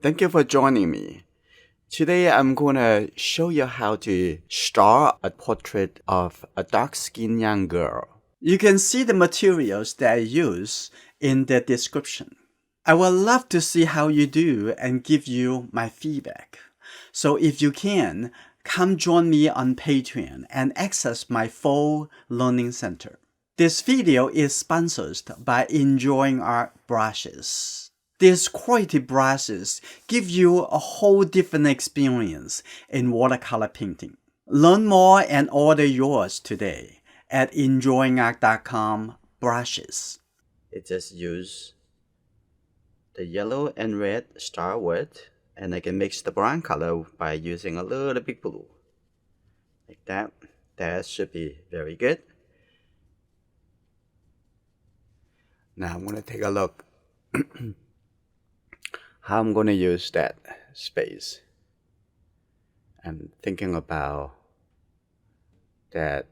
Thank you for joining me. Today I'm going to show you how to draw a portrait of a dark-skinned young girl. You can see the materials that I use in the description. I would love to see how you do and give you my feedback. So if you can, come join me on Patreon and access my full learning center. This video is sponsored by Enjoying Art Brushes. These quality brushes give you a whole different experience in watercolor painting. Learn more and order yours today at enjoyingart.com/brushes. It just use the yellow and red star wood, and I can mix the brown color by using a little bit blue. Like that. That should be very good. Now I'm going to take a look how I'm going to use that space. I'm thinking about that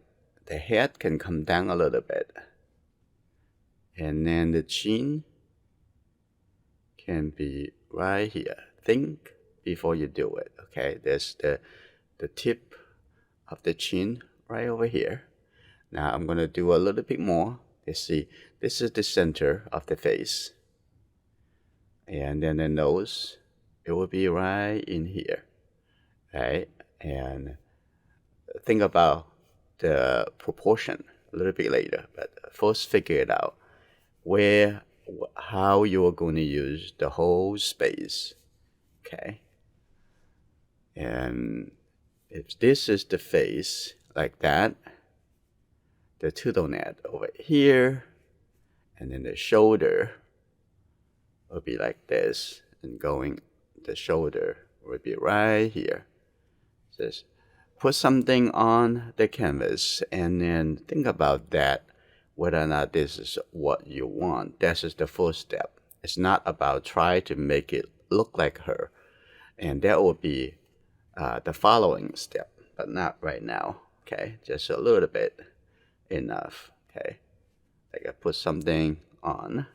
the head can come down a little bit, and then the chin can be right here. Think before you do it, okay? There's the tip of the chin right over here. Now I'm going to do a little bit more. You see, this is the center of the face. And then the nose, it will be right in here, right? And think about the proportion a little bit later, but first figure it out how you are going to use the whole space, okay? And if this is the face like that, the turtleneck over here, and then the shoulder will be like this, and the shoulder will be right here. Just put something on the canvas and then think about that, whether or not this is what you want. That is the first step. It's not about trying to make it look like her. And that will be the following step, but not right now, okay? Just a little bit enough, okay? Like I put something on.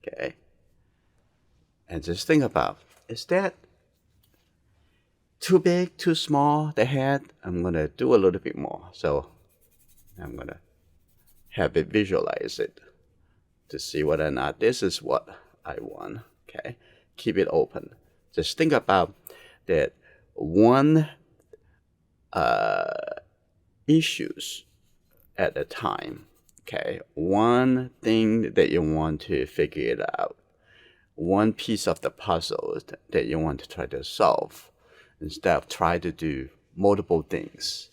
Okay, and just think about, is that too big, too small, the head? I'm going to do a little bit more. So I'm going to have it visualize it to see whether or not this is what I want. Okay, keep it open. Just think about that one issues at a time. Okay, one thing that you want to figure it out, one piece of the puzzle that you want to try to solve, instead of try to do multiple things.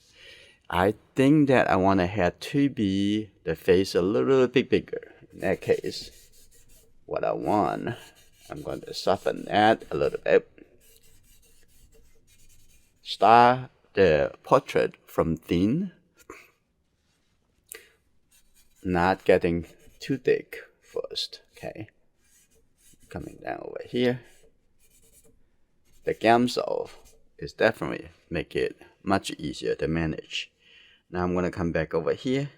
I think that I want to have to be the face a little bit bigger. In that case, what I want, I'm going to soften that a little bit. Start the portrait from thin, not getting too thick first, okay? Coming down over here. The gamsol is definitely make it much easier to manage. Now I'm going to come back over here,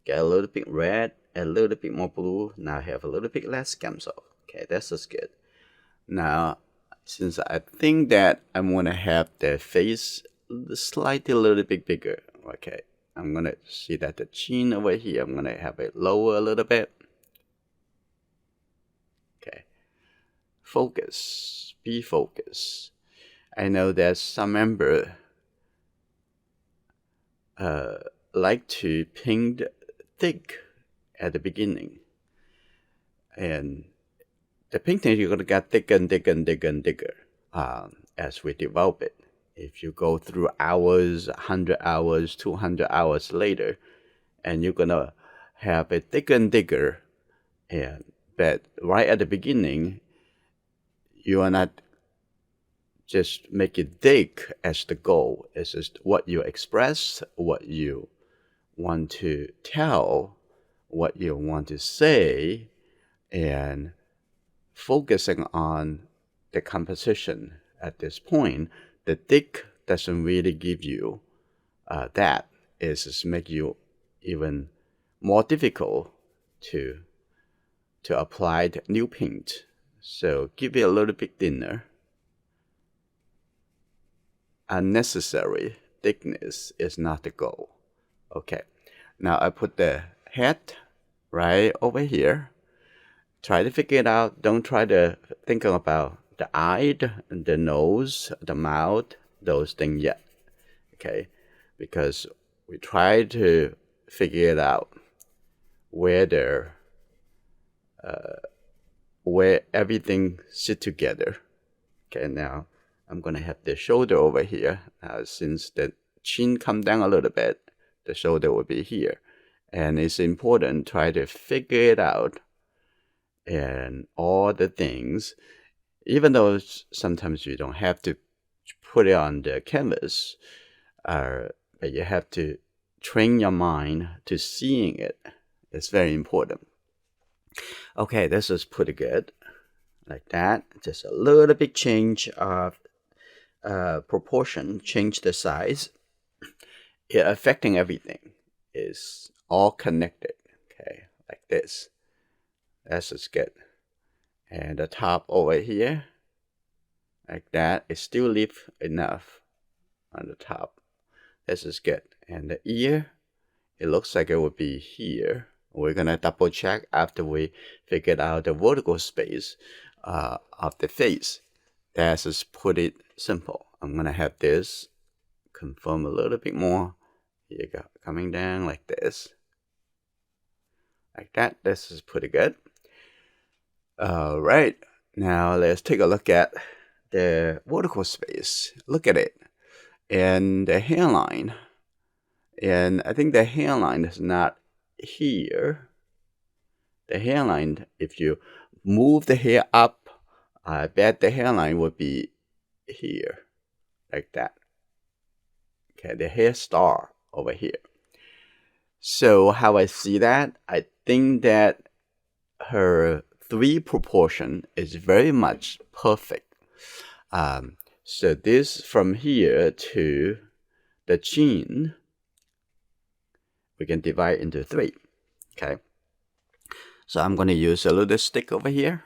get a little bit red, a little bit more blue. Now I have a little bit less gamsol. Okay, that's just good. Now, since I think that I'm going to have the face slightly a little bit bigger, okay, I'm going to see that the chin over here, I'm going to have it lower a little bit. Okay. Focus. Be focused. I know that some members like to paint thick at the beginning. And the painting, you're going to get thicker and thicker and thicker and thicker as we develop it. If you go through hours, 100 hours, 200 hours later, and you're going to have it thicker and thicker, but right at the beginning, you are not just make it thick as the goal. It's just what you express, what you want to tell, what you want to say, and focusing on the composition at this point. The thick doesn't really give you that. It's just make you even more difficult to apply the new paint So give it a little bit thinner. Unnecessary thickness is not the goal. Okay, now I put the head right over here. Try to figure it out. Don't try to think about the eye, the nose, the mouth, those things yet. Okay, because we try to figure it out where where everything sit together. Okay, now I'm gonna have the shoulder over here. Since the chin come down a little bit, the shoulder will be here. And it's important to try to figure it out and all the things, even though sometimes you don't have to put it on the canvas, but you have to train your mind to seeing it. It's very important. Okay, this is pretty good. Like that. Just a little bit change of proportion, change the size. It affecting everything. Is all connected. Okay, like this. That's just good. And the top over here, like that. It still leave enough on the top. This is good. And the ear, it looks like it would be here. We're gonna double check after we figured out the vertical space of the face. That's just put it simple. I'm gonna have this confirm a little bit more. Here you go, coming down like this. Like that. This is pretty good. All right, now let's take a look at the vertical space. Look at it. And the hairline. And I think the hairline is not here. The hairline, if you move the hair up, I bet the hairline would be here, like that. Okay, the hair star over here. So how I see that, I think that her 3 proportion is very much perfect. So this from here to the chin, we can divide into 3. Okay. So I'm going to use a little stick over here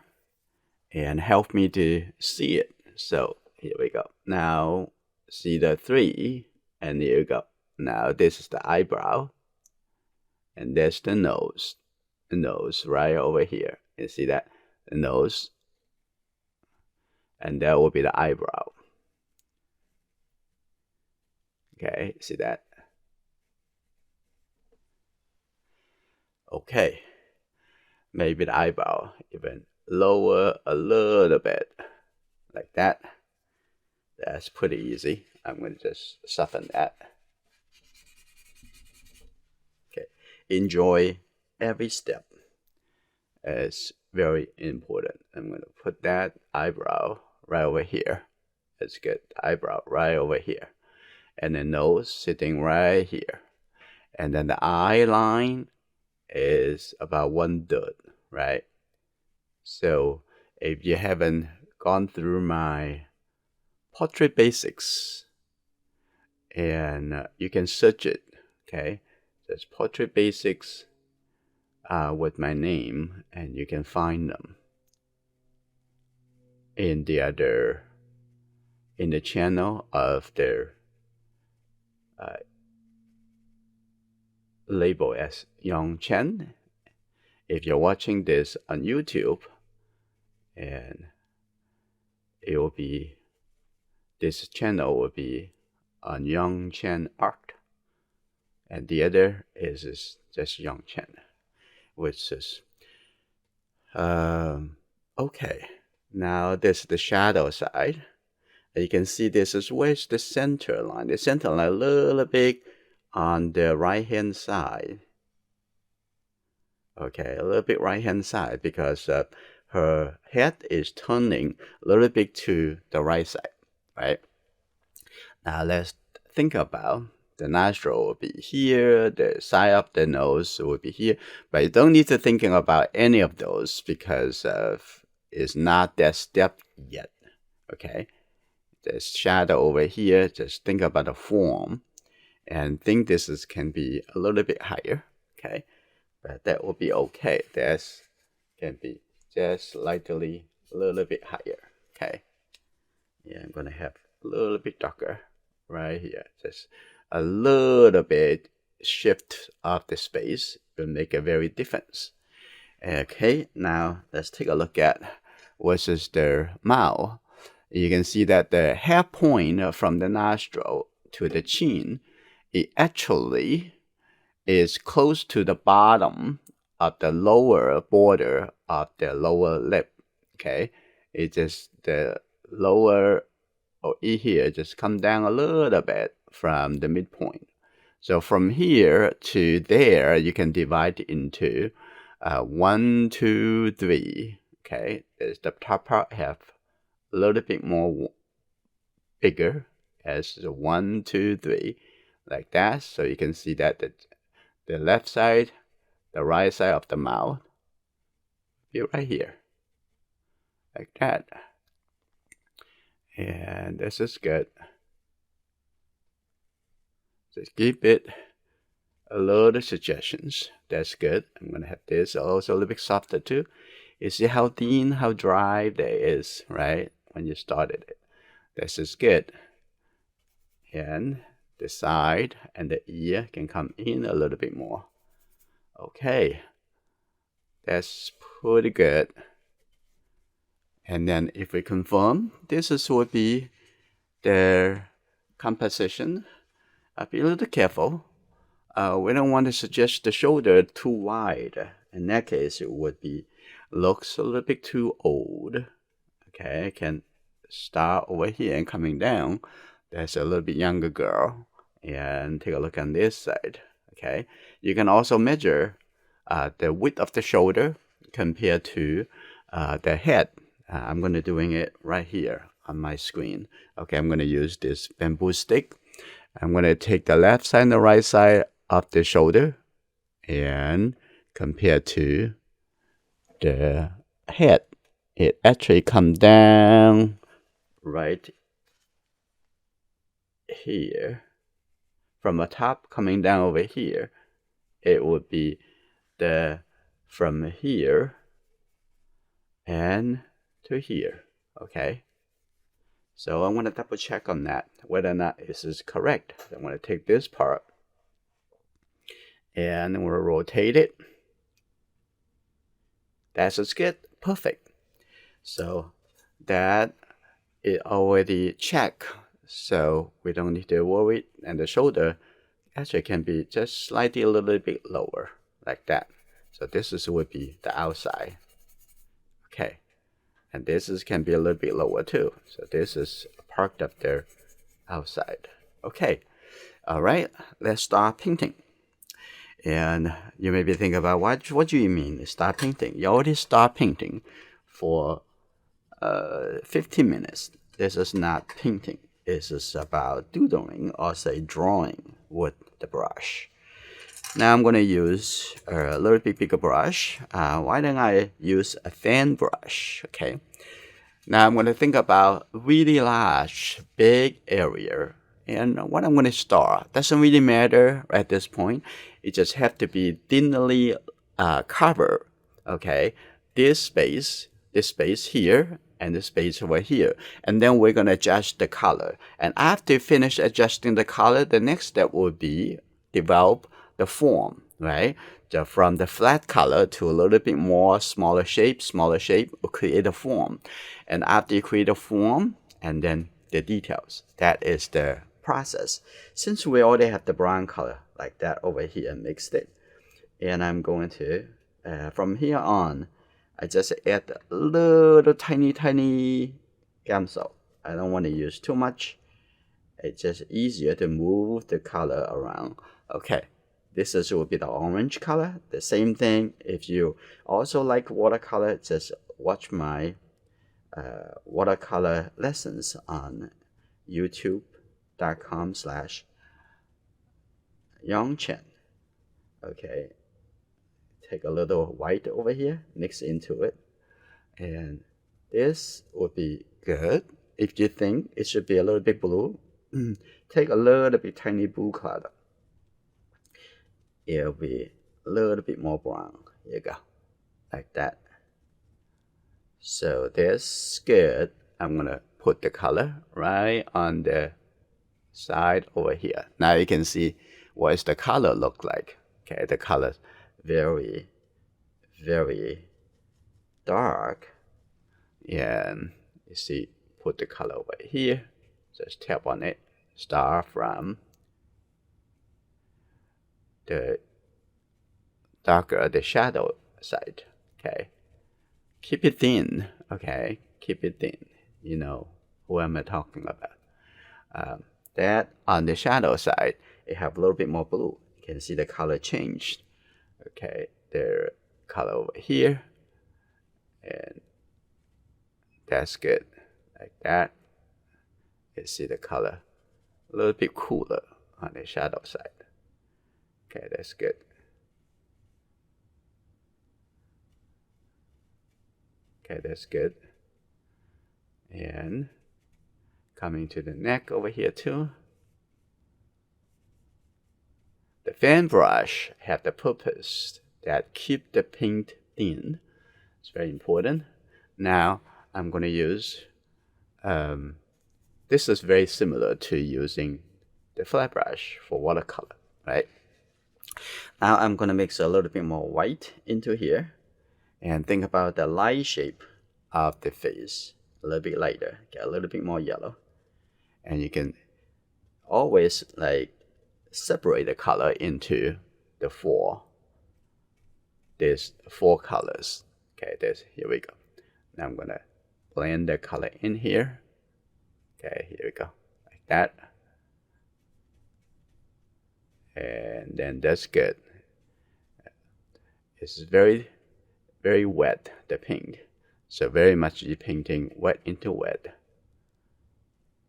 and help me to see it. So here we go. Now see the 3, and here you go. Now this is the eyebrow, and there's the nose. The nose right over here. You see that? The nose, and that will be the eyebrow. Okay, see that? Okay, maybe the eyebrow even lower a little bit, like that. That's pretty easy. I'm going to just soften that. Okay, enjoy every step. It's very important. I'm going to put that eyebrow right over here. That's good. Eyebrow right over here. And the nose sitting right here. And then the eye line is about 1/3, right? So if you haven't gone through my portrait basics, and you can search it, okay? There's portrait basics with my name, and you can find them in the channel of their label as Yong Chen. If you're watching this on YouTube, and it will be, this channel will be on Yong Chen Art, and the other is just Yong Chen, which is okay. Now this is the shadow side. You can see this is where's the center line. The center line a little bit on the right hand side. Okay, a little bit right hand side, because her head is turning a little bit to the right side, right? Now let's think about the nostril will be here, the side of the nose will be here, but you don't need to thinking about any of those because it's not that step yet, okay? The shadow over here, just think about the form and think this can be a little bit higher, okay? But that will be okay. That can be just slightly a little bit higher. Okay. Yeah, I'm gonna have a little bit darker right here. Just a little bit shift of the space will make a very difference. Okay, now let's take a look at versus the mouth. You can see that the hair point from the nostril to the chin, it actually is close to the bottom of the lower border of the lower lip. Okay, it's just the lower or here just come down a little bit from the midpoint. So from here to there, you can divide into 1, 2, 3. Okay, there's the top part have a little bit more bigger as the 1, 2, 3, like that. So you can see that the left side, the right side of the mouth, be right here, like that. And this is good. Just keep it a lot of suggestions. That's good. I'm gonna have this also a little bit softer too. You see how thin, how dry that is, right? When you started it. This is good. And the side and the ear can come in a little bit more. Okay. That's pretty good. And then if we confirm, this is would be the composition. Be a little careful. We don't want to suggest the shoulder too wide. In that case, it would be looks a little bit too old. Okay, I can start over here and coming down. There's a little bit younger girl. And take a look on this side. Okay, you can also measure the width of the shoulder compared to the head. I'm going to doing it right here on my screen. Okay, I'm going to use this bamboo stick. I'm going to take the left side and the right side of the shoulder and compare to the head. It actually come down right here. From the top coming down over here, it would be the from here and to here. Okay. So I want to double check on that, whether or not this is correct. I'm going to take this part and I'm going to rotate it. That's good. Perfect. So that is already checked. So we don't need to worry. And the shoulder actually can be just slightly a little bit lower, like that. So this is would be the outside. Okay. And this is can be a little bit lower too. So this is part of the outside. Okay. All right. Let's start painting. And you may be thinking about what do you mean start painting? You already start painting for 15 minutes. This is not painting. This is about doodling or say drawing with the brush. Now I'm going to use a little bit bigger brush. Why don't I use a thin brush? Okay. Now I'm going to think about really large, big area. And what I'm going to start doesn't really matter at this point. It just have to be thinly covered. Okay. This space here, and the space over here. And then we're going to adjust the color. And after you finish adjusting the color, the next step will be develop the form, right? So from the flat color to a little bit more smaller shape will create a form. And after you create a form, and then the details, that is the process. Since we already have the brown color like that over here mixed it, and I'm going to, from here on, I just add a little tiny gamsol. I don't want to use too much. It's just easier to move the color around. Okay, this is will be the orange color. The same thing. If you also like watercolor, just watch my watercolor lessons on youtube.com/Yong Chen. Okay, take a little white over here, mix into it, and this would be good. If you think it should be a little bit blue, take a little bit tiny blue color. It'll be a little bit more brown. Here you go, like that. So that's good. I'm gonna put the color right on the side over here. Now you can see what is the color look like. Okay, the color very, very dark. And you see, put the color over here. Just tap on it. Start from the darker, the shadow side. Okay, keep it thin. Okay, keep it thin. You know who am I talking about? That on the shadow side, it have a little bit more blue. You can see the color changed. Okay, the color over here, and that's good. Like that. You see the color a little bit cooler on the shadow side. Okay, that's good. Okay, that's good. And coming to the neck over here too. The fan brush have the purpose that keep the paint thin. It's very important. Now I'm going to use, this is very similar to using the flat brush for watercolor, right? Now I'm going to mix a little bit more white into here and think about the light shape of the face. A little bit lighter, get a little bit more yellow. And you can always like separate the color into the there's four colors. Okay, here we go. Now I'm gonna blend the color in here. Okay, here we go, like that. And then that's good. It's very, very wet, the pink. So very much painting wet into wet.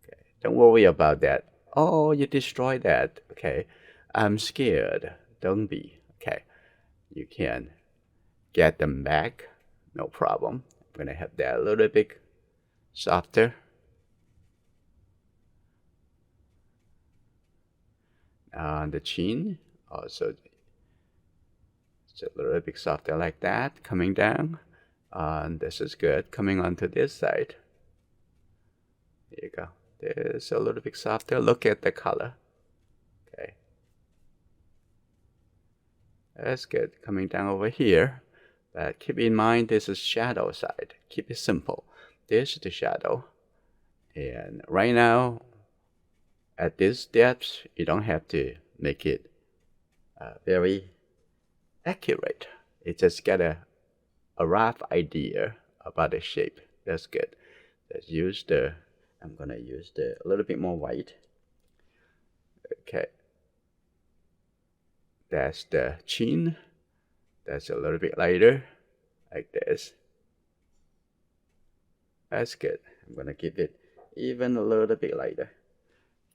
Okay, don't worry about that. Oh, you destroyed that. Okay, I'm scared. Don't be. Okay, you can get them back. No problem. I'm gonna have that a little bit softer. On the chin, also it's a little bit softer like that, coming down. And this is good. Coming onto this side. There you go. There's a little bit softer. Look at the color. Okay. That's good. Coming down over here. But keep in mind this is shadow side. Keep it simple. This is the shadow. And right now, at this depth, you don't have to make it very accurate. You just get a rough idea about the shape. That's good. Let's use I'm gonna use a little bit more white. Okay. That's the chin. That's a little bit lighter, like this. That's good. I'm gonna keep it even a little bit lighter.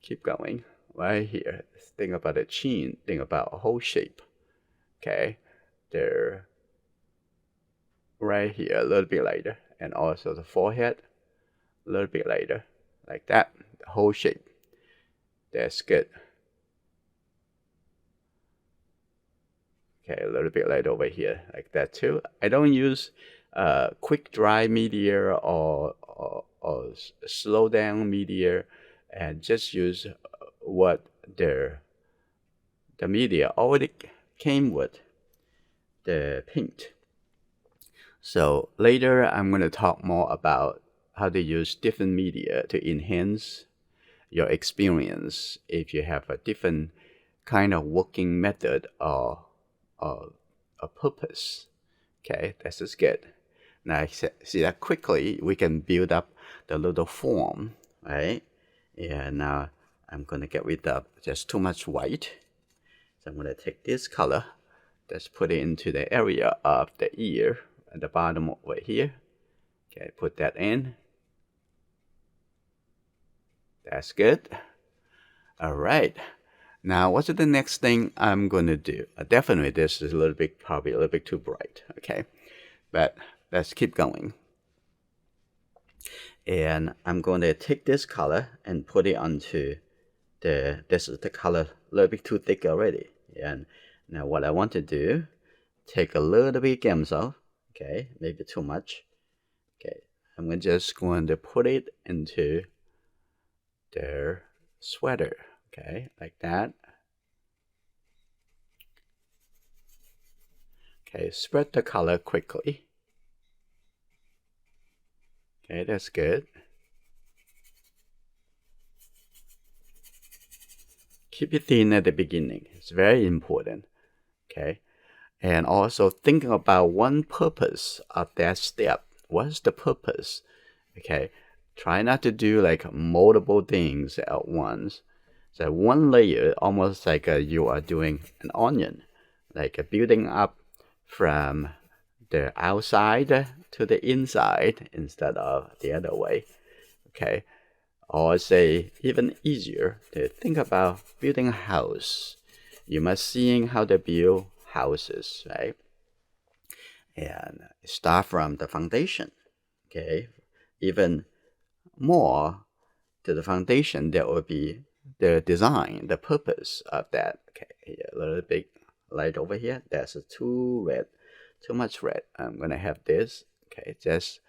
Keep going right here. Think about the chin. Think about a whole shape. Okay, there. Right here, a little bit lighter, and also the forehead, a little bit lighter, like that. The whole shape. That's good. Okay, a little bit light over here, like that too. I don't use quick dry media or slow down media, and just use what the media already came with, the paint. So later I'm going to talk more about how to use different media to enhance your experience if you have a different kind of working method or a purpose. Okay, this is good. Now see that quickly we can build up the little form, right? And now I'm going to get rid of just too much white. So I'm going to take this color, just put it into the area of the ear at the bottom over here. Okay, put that in. That's good. All right. Now, what's the next thing I'm going to do? Definitely, this is probably a little bit too bright. Okay, but let's keep going. And I'm going to take this color and put it onto this is the color a little bit too thick already. And now what I want to do, take a little bit Gamsol. Okay, maybe too much. Okay, I'm just going to put it into their sweater. Okay, like that. Okay, spread the color quickly. Okay, that's good. Keep it thin at the beginning. It's very important. Okay, and also thinking about one purpose of that step. What's the purpose? Okay, try not to do like multiple things at once. So one layer, almost like you are doing an onion, like building up from the outside to the inside instead of the other way. Okay, or say even easier to think about building a house. You must seeing how to build houses, right? And start from the foundation. Okay, even more to the foundation, that will be the design, the purpose of that. Okay, a little bit light over here. That's too red, too much red. I'm gonna have this. Okay, just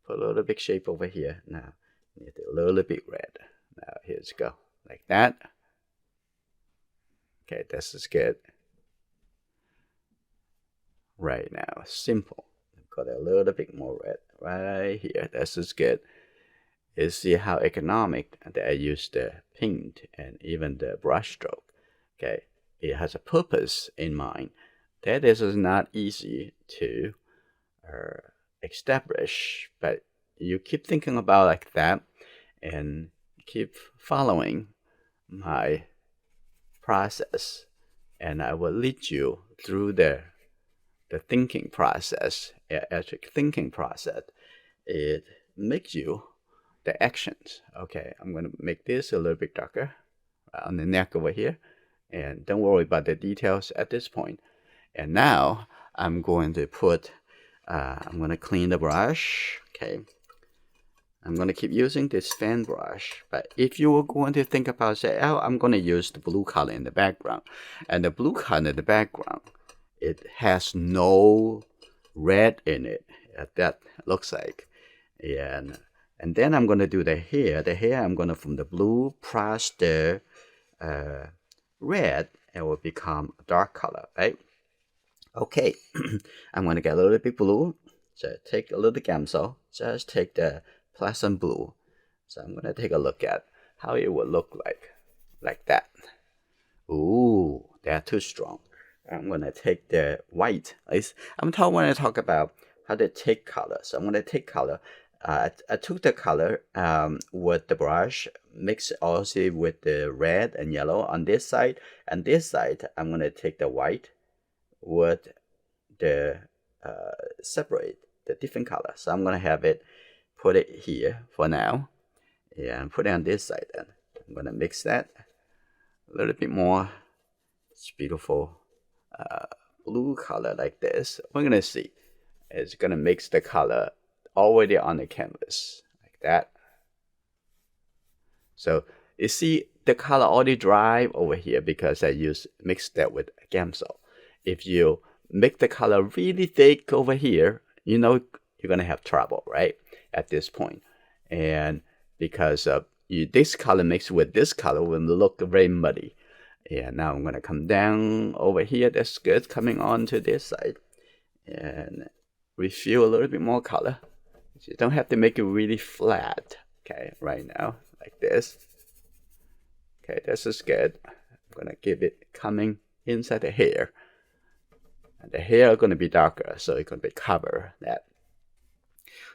put a little bit shape over here. Now, need a little bit red. Now, here's go like that. Okay, this is good. Right now, simple. Got a little bit more red right here. This is good. You see how economic that I use the paint and even the brush stroke. Okay, it has a purpose in mind. That is not easy to establish, but you keep thinking about like that and keep following my process, and I will lead you through the thinking process. Actually, thinking process, it makes you the actions. Okay, I'm going to make this a little bit darker on the neck over here. And don't worry about the details at this point. And now I'm going to put, I'm going to clean the brush. Okay, I'm going to keep using this fan brush. But if you were going to think about, say, oh, I'm going to use the blue color in the background. And the blue color in the background, it has no red in it. That looks like. And then I'm going to do the hair. The hair, I'm going to, from the blue, press the red, it will become a dark color, right? Okay, I'm going to get a little bit blue. So take a little gamsol. Just take the pleasant blue. So I'm going to take a look at how it would look like that. Ooh, they're too strong. I'm going to take the white. I'm talking when I talk about how to take color. So I'm going to take color. I took the color with the brush, mix it also with the red and yellow on this side. And this side, I'm going to take the white with the separate the different color. So I'm going to have it, put it here for now. Yeah, and put it on this side then. I'm going to mix that a little bit more. It's beautiful blue color like this. We're going to see. It's going to mix the color already on the canvas like that. So you see the color already dry over here because I mixed that with gamsol. If you make the color really thick over here, you know you're gonna have trouble, right? At this point, and because this color mixed with this color will look very muddy. And now I'm gonna come down over here. That's good. Coming on to this side and refill a little bit more color. You don't have to make it really flat, okay, right now, like this. Okay, this is good. I'm gonna give it coming inside the hair. And the hair are gonna be darker, so it's gonna be cover that.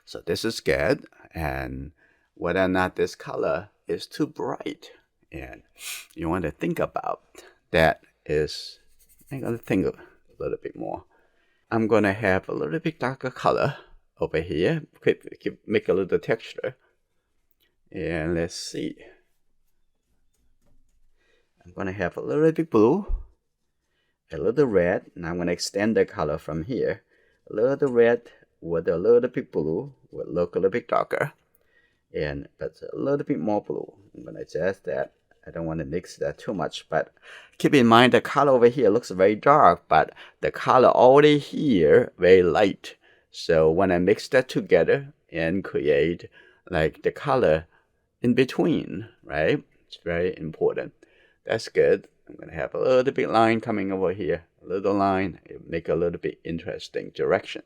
So this is good. And whether or not this color is too bright, and you want to think about that is, I'm gonna think a little bit more. I'm gonna have a little bit darker color over here, make a little texture, and let's see. I'm gonna have a little bit blue, a little red, and I'm gonna extend the color from here. A little red with a little bit blue will look a little bit darker, but a little bit more blue. I'm gonna adjust that. I don't want to mix that too much, but keep in mind the color over here looks very dark, but the color already here very light. So when I mix that together, and create like the color in between, right? It's very important. That's good. I'm going to have a little bit line coming over here, a little line, make a little bit interesting direction.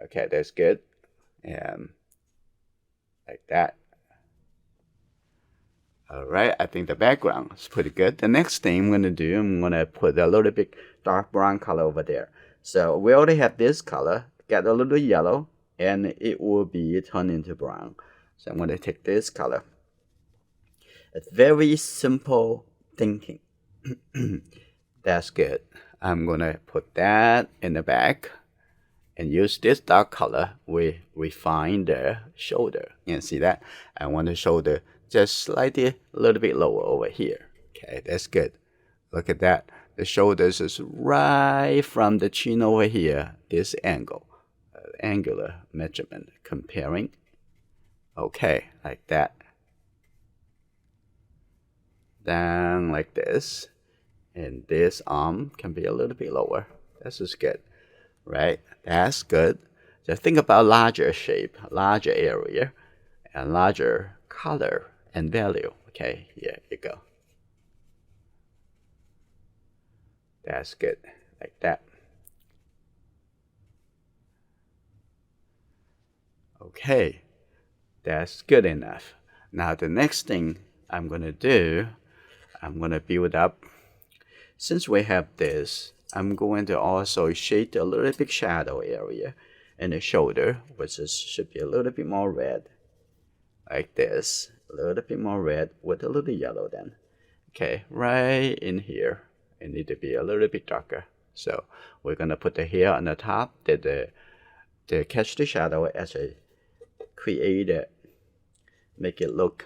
Okay, that's good. And like that. All right, I think the background is pretty good. The next thing I'm going to do, I'm going to put a little bit dark brown color over there. So we already have this color, get a little yellow, and it will be turned into brown. So I'm going to take this color. It's very simple thinking. That's good. I'm going to put that in the back and use this dark color. We refine the shoulder. You can see that? I want the shoulder just slightly a little bit lower over here. Okay, that's good. Look at that. The shoulders is right from the chin over here, this angle, angular measurement, comparing. Okay, like that. Down like this. And this arm can be a little bit lower. This is good, right? That's good. Just think about larger shape, larger area, and larger color and value. Okay, here you go. That's good, like that. Okay, that's good enough. Now the next thing I'm going to do, I'm going to build up. Since we have this, I'm going to also shade a little bit shadow area in the shoulder, which should be a little bit more red, like this. A little bit more red with a little yellow then. Okay, right in here, it need to be a little bit darker. So we're gonna put the hair on the top, to catch the shadow as I create it, make it look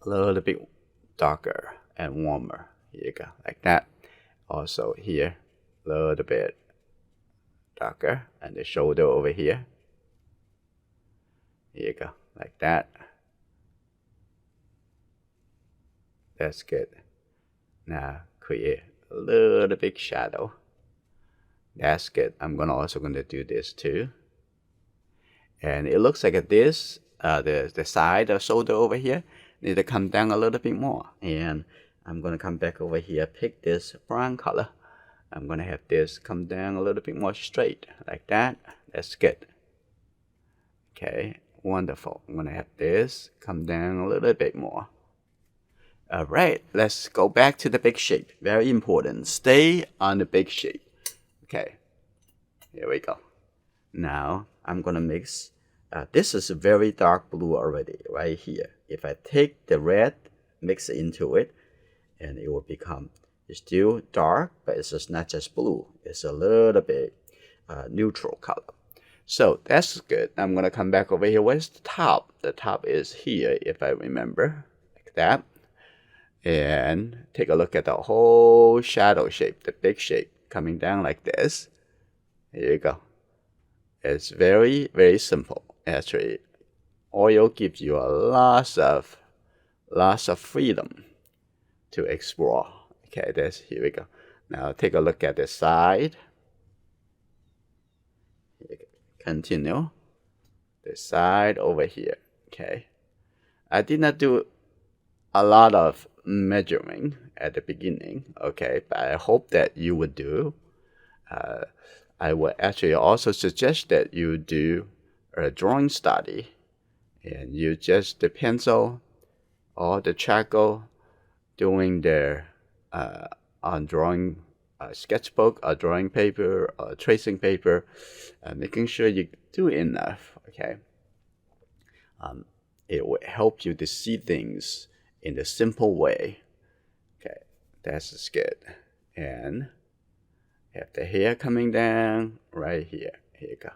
a little bit darker and warmer. Here you go, like that. Also here, a little bit darker, and the shoulder over here. Here you go, like that. That's good. Now create a little bit shadow. That's good. I'm also gonna do this too. And it looks like this, the side of shoulder over here need to come down a little bit more. And I'm gonna come back over here, pick this brown color. I'm gonna have this come down a little bit more straight, like that. That's good. Okay, wonderful. I'm gonna have this come down a little bit more. All right, let's go back to the big shape. Very important. Stay on the big shape. Okay, here we go. Now I'm gonna mix. This is a very dark blue already, right here. If I take the red, mix it into it, and it will become still dark, but it's just not just blue. It's a little bit neutral color. So that's good. I'm gonna come back over here. Where's the top? The top is here, if I remember, like that. And take a look at the whole shadow shape, the big shape coming down like this. Here you go. It's very, very simple. Actually, oil gives you a lots of freedom to explore. Okay, here we go. Now take a look at the side. Continue. The side over here. Okay. I did not do a lot of measuring at the beginning, okay, but I hope that you would do. I would actually also suggest that you do a drawing study and you just the pencil or the charcoal doing the on drawing sketchbook or drawing paper or tracing paper, making sure you do enough, okay. It will help you to see things in a simple way. Okay, that's good. And have the hair coming down right here. Here you go.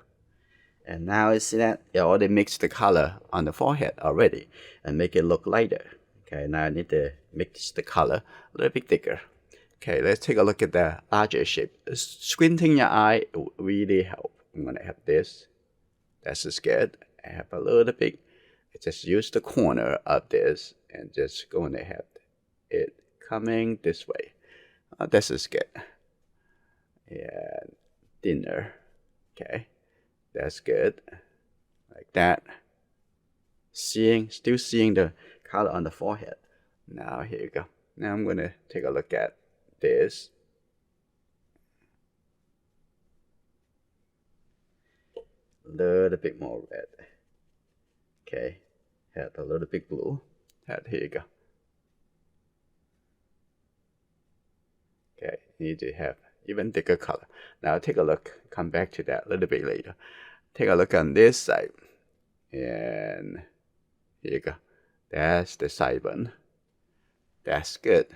And now you see that it already mixed the color on the forehead already and make it look lighter. Okay, now I need to mix the color a little bit thicker. Okay, let's take a look at the larger shape. Squinting your eye will really help. I'm gonna have this. That's just good. I have a little bit. I just use the corner of this and just going to have it coming this way. This is good. And thinner. Okay, that's good. like that. Still seeing the color on the forehead. Now here you go. Now I'm gonna take a look at this. A little bit more red. Okay, had a little bit blue. Here you go. Okay, need to have even thicker color. Now take a look. Come back to that a little bit later. Take a look on this side, and here you go. That's the sideburn. That's good.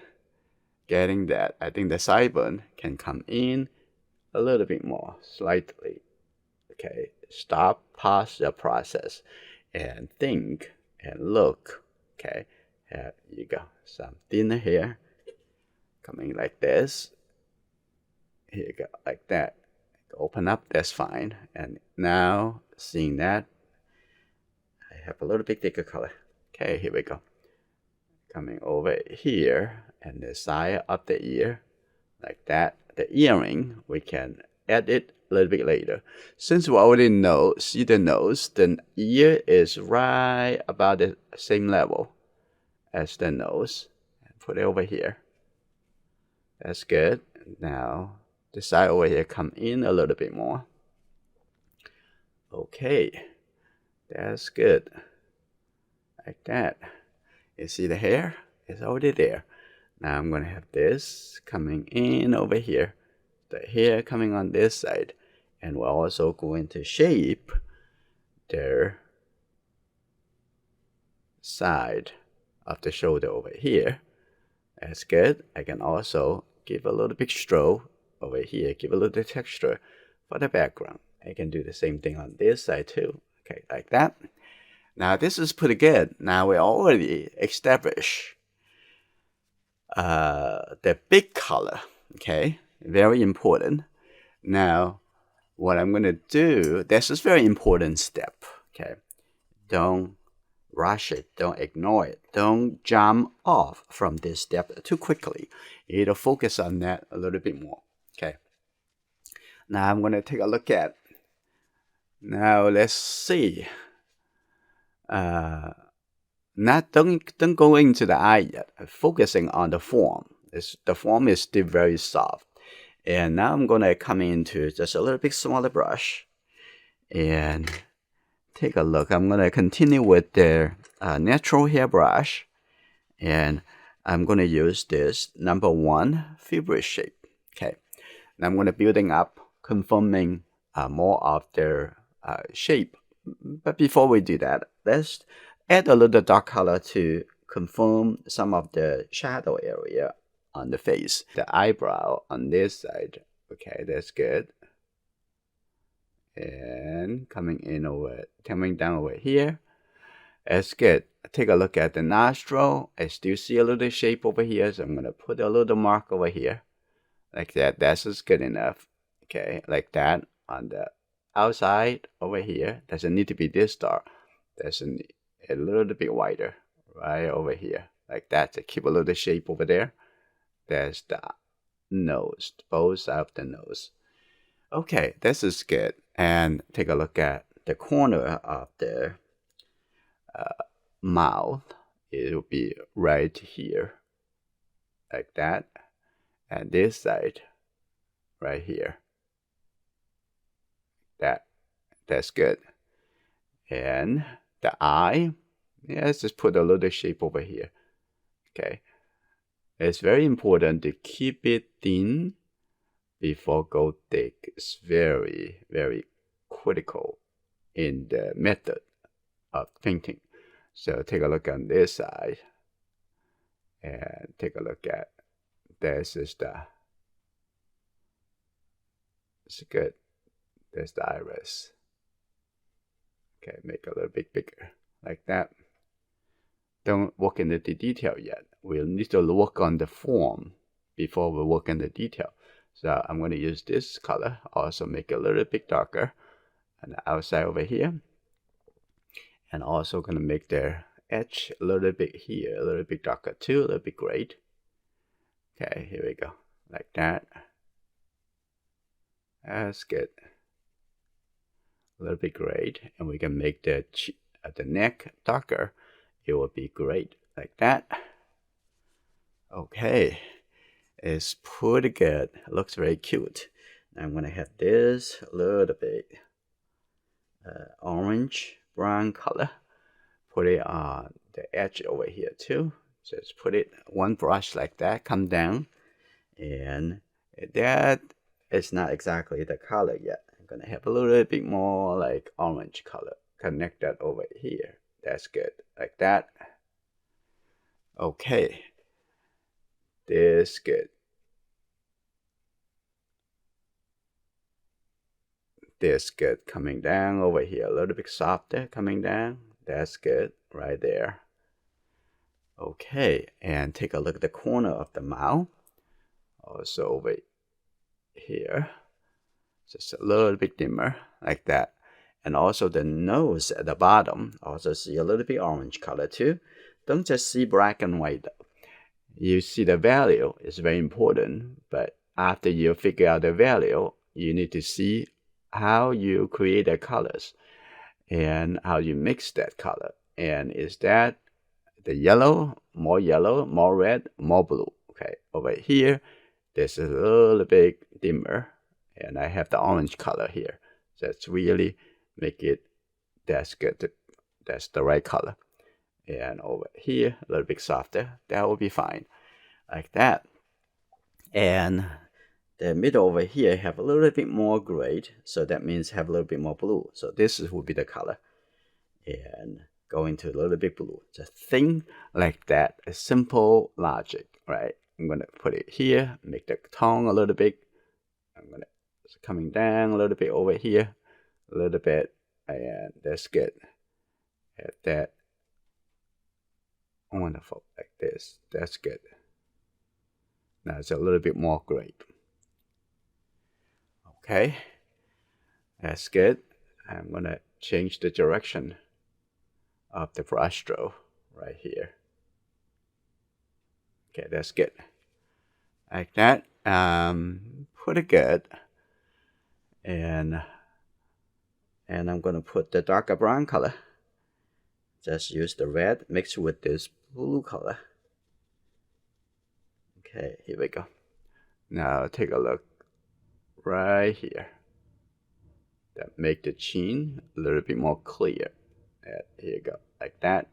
Getting that. I think the sideburn can come in a little bit more, slightly. Okay, stop, pause the process, and think and look. Okay, here you go. Some thinner hair coming like this. Here you go, like that. Open up, that's fine. And now, seeing that, I have a little bit thicker color. Okay, here we go. Coming over here, and the side of the ear, like that. The earring, we can add it a little bit later. Since we already see the nose, the ear is right about the same level as the nose. Put it over here. That's good. Now, the side over here come in a little bit more. Okay, that's good. Like that. You see the hair? It's already there. Now I'm going to have this coming in over here. The hair coming on this side. And we're also going to shape their side of the shoulder over here. That's good. I can also give a little bit stroke over here. Give a little texture for the background. I can do the same thing on this side too. Okay, like that. Now this is pretty good. Now we already established the big color. Okay, very important. Now what I'm going to do, this is very important step. Okay, don't rush it, don't ignore it, don't jump off from this step too quickly. You need to focus on that a little bit more. Okay, now I'm going to take a look at. Now let's see. Don't go into the eye yet. Focusing on the form. The form is still very soft. And now I'm gonna come into just a little bit smaller brush and take a look. I'm gonna continue with the natural hair brush, and I'm gonna use this number 1 fibrous shape. Okay, now I'm gonna building up, confirming more of their shape. But before we do that, let's add a little dark color to confirm some of the shadow area on the face. The eyebrow on this side. Okay, that's good. And coming down over here. That's good. Take a look at the nostril. I still see a little shape over here, so I'm going to put a little mark over here. Like that. That's just good enough. Okay, like that. On the outside over here, doesn't need to be this dark. There's a little bit wider right over here, like that, to keep a little shape over there. There's the nose, both sides of the nose. Okay, this is good. And take a look at the corner of the mouth. It will be right here, like that. And this side, right here. That's good. And the eye, yeah, let's just put a little shape over here. Okay, it's very important to keep it thin before go thick. It's very, very critical in the method of painting. So take a look on this side, and take a look at this. It's good. There's the iris. Okay, make a little bit bigger, like that. Don't work in the detail yet. We'll need to work on the form before we work on the detail. So I'm going to use this color, also make it a little bit darker on the outside over here. And also going to make the edge a little bit here, a little bit darker too, a little bit gray. Okay, here we go, like that. That's good. a little bit great, and we can make the neck darker. It will be great like that. Okay, it's pretty good. It looks very cute. I'm gonna have this a little bit orange brown color. Put it on the edge over here too. Just put it one brush like that, come down, and that is not exactly the color yet. I'm gonna have a little bit more like orange color. Connect that over here. That's good, like that. Okay, this good. This good. Coming down over here, a little bit softer. Coming down. That's good, right there. Okay, and take a look at the corner of the mouth. Also over here, just a little bit dimmer, like that. And also the nose at the bottom, also see a little bit orange color too. Don't just see black and white though. You see the value is very important, but after you figure out the value, you need to see how you create the colors and how you mix that color. And is that the yellow, more red, more blue. Okay, over here, this is a little bit dimmer, and I have the orange color here. That's really make it, that's good. That's the right color. And over here, a little bit softer. That will be fine, like that. And the middle over here have a little bit more gray, so that means have a little bit more blue. So this will be the color. And go into a little bit blue. Just think like that. A simple logic, right? I'm gonna put it here, make the tone a little bit. I'm gonna it's coming down a little bit over here, a little bit, and that's good. Add that. Wonderful, like this. That's good. Now it's a little bit more gray. Okay, that's good. I'm gonna change the direction of the brush stroke right here. Okay, that's good. Like that. Pretty good. And I'm gonna put the darker brown color. Just use the red mixed with this blue color. Okay, here we go. Now take a look right here. That make the chin a little bit more clear. And here you go, like that.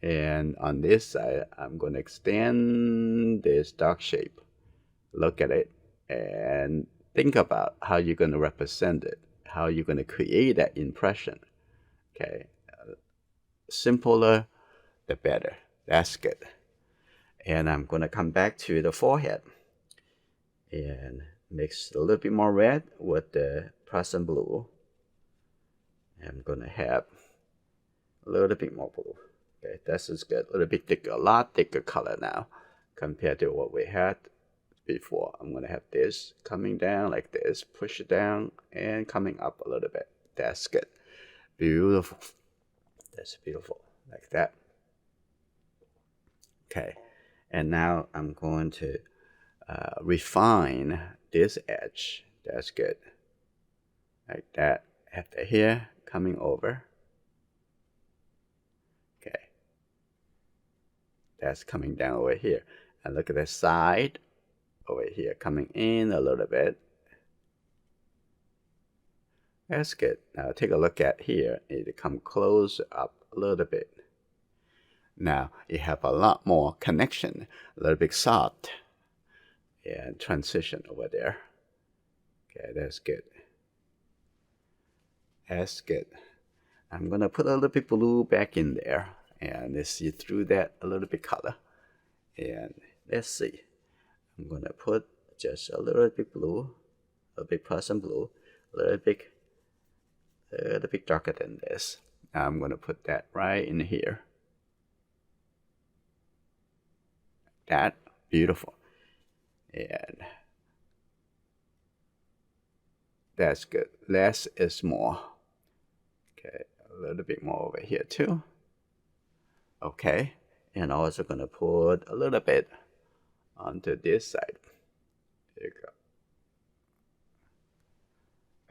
And on this side, I'm going to extend this dark shape. Look at it and think about how you're going to represent it, how you're going to create that impression. Okay, simpler, the better. That's good. And I'm going to come back to the forehead and mix a little bit more red with the Prussian blue. I'm going to have a little bit more blue. Okay, this is good. A little bit thicker, a lot thicker color now compared to what we had before. I'm going to have this coming down like this, push it down and coming up a little bit. That's good. Beautiful. That's beautiful, like that. Okay, and now I'm going to refine this edge. That's good. Like that. After here, coming over. Okay. That's coming down over here. And look at the side over here, coming in a little bit. That's good. Now take a look at here. It come close up a little bit. Now you have a lot more connection, a little bit soft and transition over there. Okay, that's good. That's good. I'm gonna put a little bit blue back in there and let's see through that a little bit color. And let's see. I'm gonna put just a little bit blue, a bit Prussian blue, a little bit darker than this. Now I'm gonna put that right in here. That beautiful. And that's good. Less is more. Okay, a little bit more over here too. Okay, and also gonna put a little bit onto this side. There you go.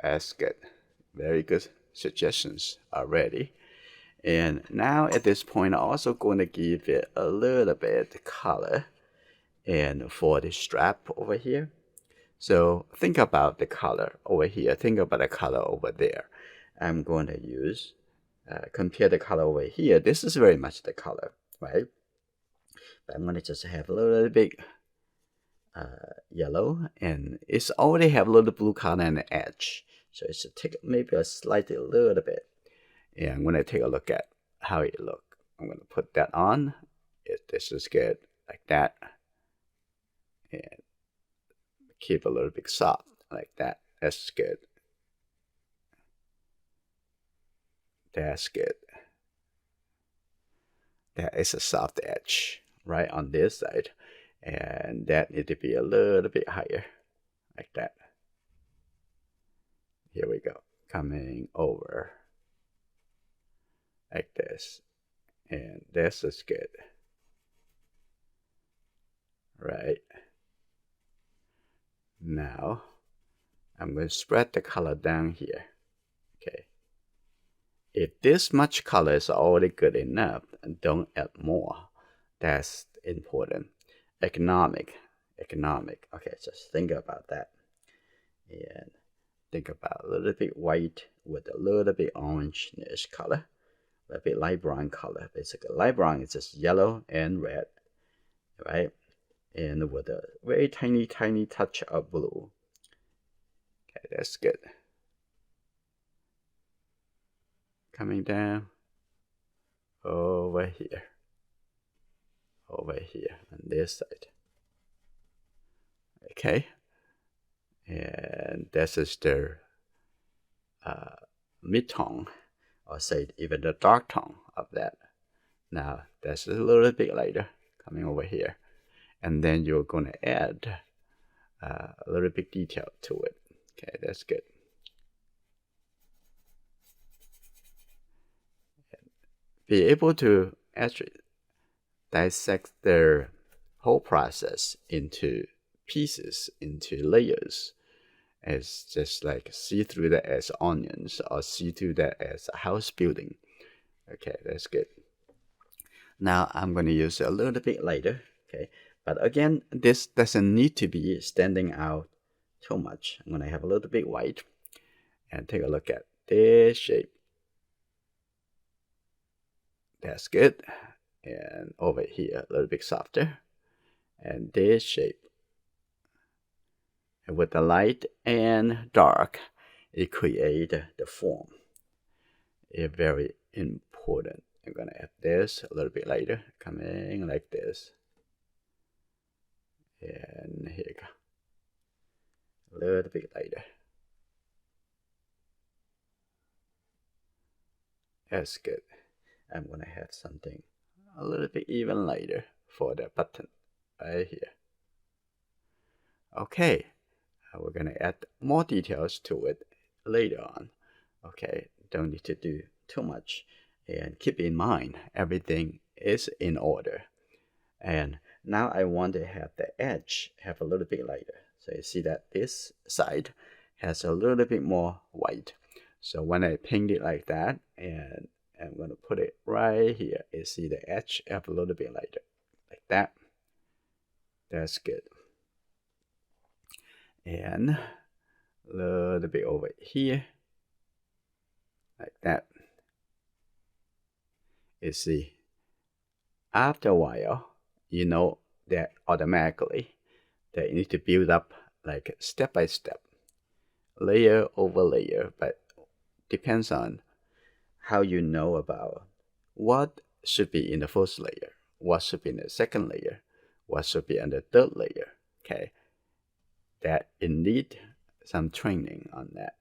That's good. Very good suggestions already. And now at this point, I'm also going to give it a little bit color and for the strap over here. So think about the color over here. Think about the color over there. I'm going to use, compare the color over here. This is very much the color, right? But I'm going to just have a little bit yellow, and it's already have a little blue color on the edge. So it's take maybe a slightly a little bit. And I'm going to take a look at how it look. I'm going to put that on. This is good, like that. And keep a little bit soft, like that. That's good. That's good. That is a soft edge right on this side. And that need to be a little bit higher, like that. Here we go. Coming over like this. And this is good. Right. Now, I'm going to spread the color down here. Okay. If this much color is already good enough, don't add more. That's important. Economic. Okay, just think about that. And think about a little bit white with a little bit orange-ish color. A little bit light brown color. Basically, light brown is just yellow and red, right? And with a very tiny touch of blue. Okay, that's good. Coming down over here on this side. Okay, and this is the mid-tone, or say even the dark tone of that. Now that's a little bit later, coming over here, and then you're going to add a little bit detail to it. Okay, that's good. Be able to actually dissect the whole process into pieces, into layers. It's just like see through that as onions, or see through that as a house building. Okay, that's good. Now I'm going to use it a little bit later. Okay, but again, this doesn't need to be standing out too much. I'm going to have a little bit white and take a look at this shape. That's good. And over here, a little bit softer. And this shape. And with the light and dark, it creates the form. It's very important. I'm going to add this a little bit later, coming like this. And here you go. A little bit later. That's good. I'm going to have something a little bit even lighter for the button right here. Okay, we're going to add more details to it later on. Okay, don't need to do too much. And keep in mind, everything is in order. And now I want to have the edge have a little bit lighter. So you see that this side has a little bit more white. So when I paint it like that, and I'm going to put it right here, you see the edge have a little bit lighter, like that. That's good. And a little bit over here, like that. You see, after a while, you know that automatically that you need to build up like step by step, layer over layer, but depends on how you know about what should be in the first layer, what should be in the second layer, what should be in the third layer. Okay, that you need some training on that.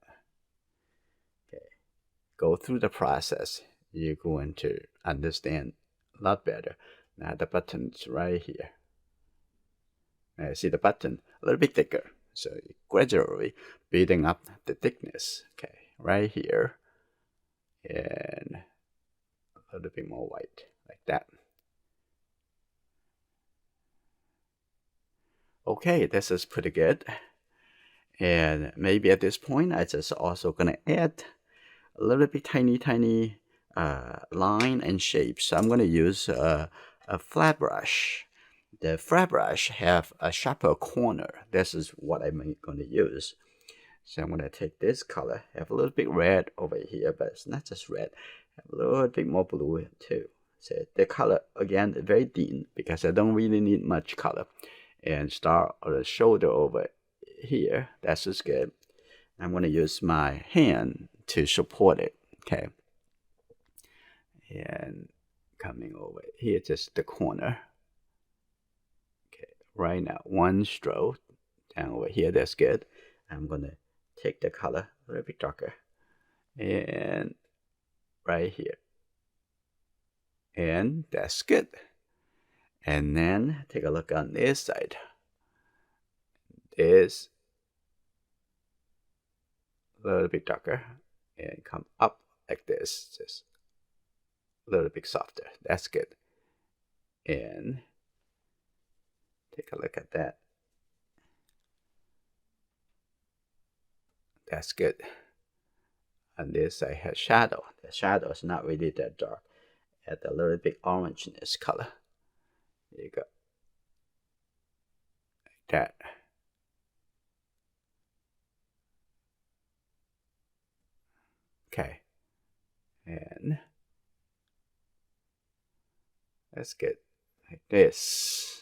Okay, go through the process. You're going to understand a lot better. Now the button's right here. Now you see the button a little bit thicker. So gradually building up the thickness. Okay, right here. And a little bit more white, like that. Okay, this is pretty good. And maybe at this point, I just also gonna add a little bit tiny line and shape. So I'm going to use a flat brush. The flat brush have a sharper corner. This is what I'm going to use. So I'm going to take this color, have a little bit red over here, but it's not just red, have a little bit more blue too. So the color, again, very thin because I don't really need much color. And start on the shoulder over here. That's just good. I'm going to use my hand to support it, okay? And coming over here, just the corner. Okay, right now, one stroke down over here, that's good. I'm going to take the color a little bit darker and right here. And that's good. And then take a look on this side. This a little bit darker and come up like this, just a little bit softer. That's good. And take a look at that. That's good. And this I have shadow. The shadow is not really that dark. Add a little bit orangeness color. There you go. Like that. Okay. And that's good. Like this.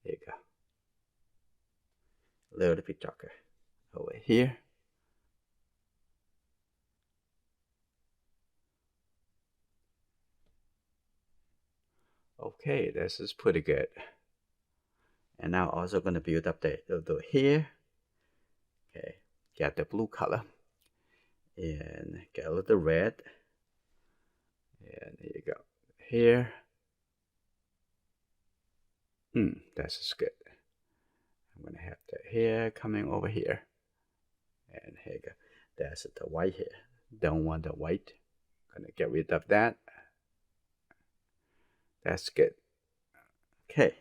There you go. A little bit darker over here. Okay, this is pretty good. And now also going to build up the hair. Okay, get the blue color. And get a little red. And there you go. Here. That's just good. I'm going to have the hair coming over here. And here you go. That's the white hair. Don't want the white. Gonna get rid of that. That's good. Okay.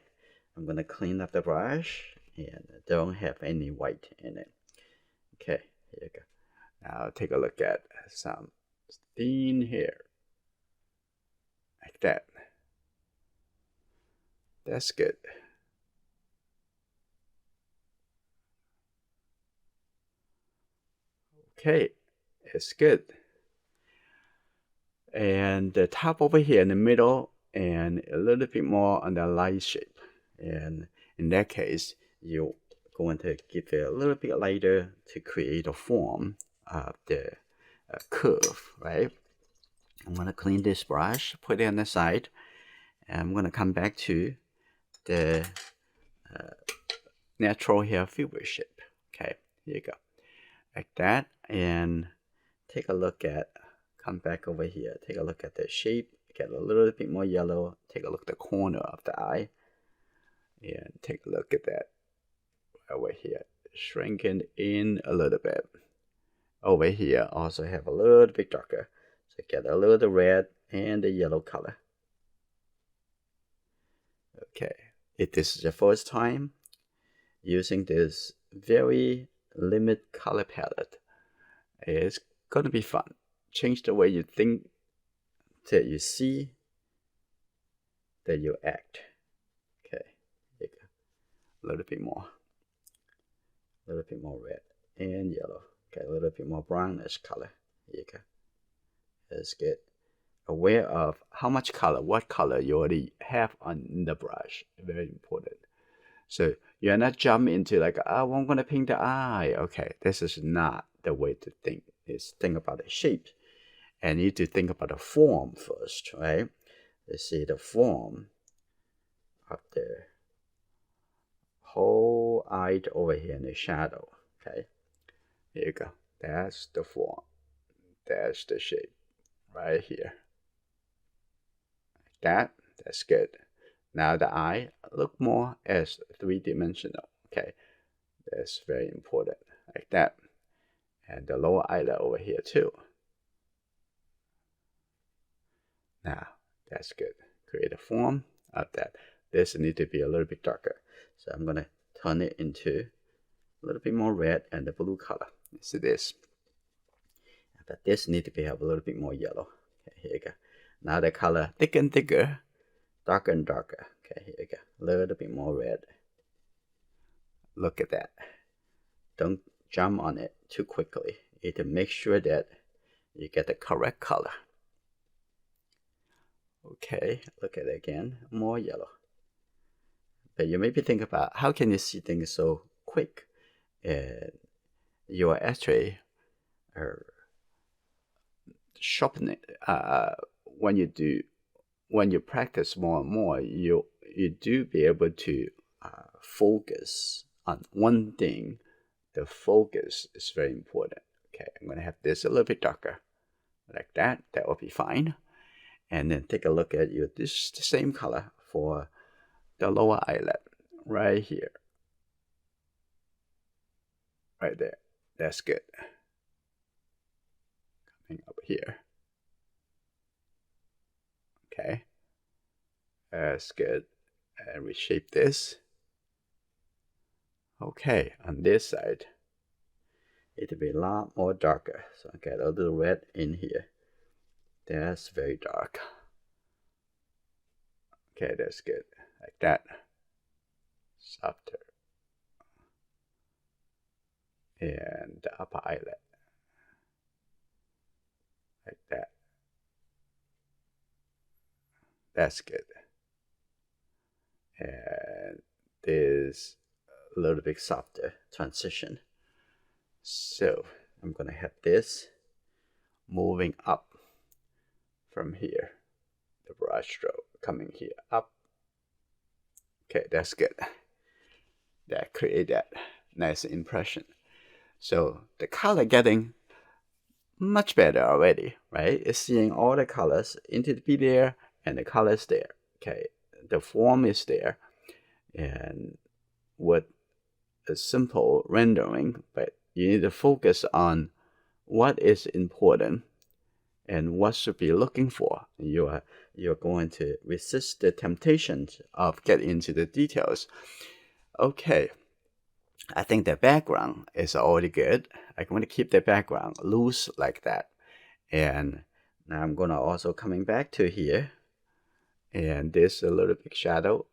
I'm gonna clean up the brush and don't have any white in it. Okay, here you go. Now take a look at some thin hair. Like that. That's good. Okay, it's good. And the top over here in the middle and a little bit more on the light shape. And in that case, you're going to give it a little bit lighter to create a form of the curve, right? I'm going to clean this brush, put it on the side, and I'm going to come back to the natural hair fiber shape. Okay, here you go. Like that. And take a look at, come back over here, take a look at the shape, get a little bit more yellow, take a look at the corner of the eye, and take a look at that over here, shrinking in a little bit. Over here, also have a little bit darker, so get a little red and the yellow color. Okay, if this is your first time using this very limited color palette, it's gonna be fun. Change the way you think, that you see, that you act. Okay, here you go. A little bit more red and yellow. Okay, a little bit more brownish color. Here you go. That's good. Aware of how much color, what color you already have on the brush. Very important. So you're not jumping into like, oh, I'm gonna paint the eye. Okay, this is not the way to think. Is think about the shape. And you need to think about the form first, right? Let's see the form of the whole eye over here in the shadow. Okay, here you go. That's the form. That's the shape right here. Like that. That's good. Now the eye look more as three-dimensional. Okay, that's very important. Like that. And the lower eyelid over here too. Now that's good. Create a form of that. This needs to be a little bit darker. So I'm gonna turn it into a little bit more red and the blue color. See this. But this need to be have a little bit more yellow. Okay, here you go. Now the color thicker and thicker, darker and darker. Okay, here you go. A little bit more red. Look at that. Don't jump on it too quickly. You need to make sure that you get the correct color. Okay, look at it again. More yellow. But you maybe think about how can you see things so quick? And you are actually sharpening. When you practice more and more, you do be able to focus on one thing. The focus is very important. Okay, I'm going to have this a little bit darker, like that. That will be fine. And then take a look at this the same color for the lower eyelid, right here, right there. That's good. Coming up here. Okay, that's good. And reshape this. Okay, on this side, it'll be a lot more darker. So I get a little red in here. That's very dark. Okay, that's good. Like that. Softer. And the upper eyelid. Like that. That's good. And this a little bit softer transition. So I'm going to have this moving up from here. The brush stroke coming here up. Okay, that's good. That create that nice impression. So the color getting much better already, right? It's seeing all the colors into the be there and the colors there. Okay, the form is there, and with a simple rendering, but you need to focus on what is important and what should be looking for. You're going to resist the temptations of getting into the details. Okay, I think the background is already good. I'm going to keep the background loose like that. And now I'm going to also coming back to here. And this a little bit shadow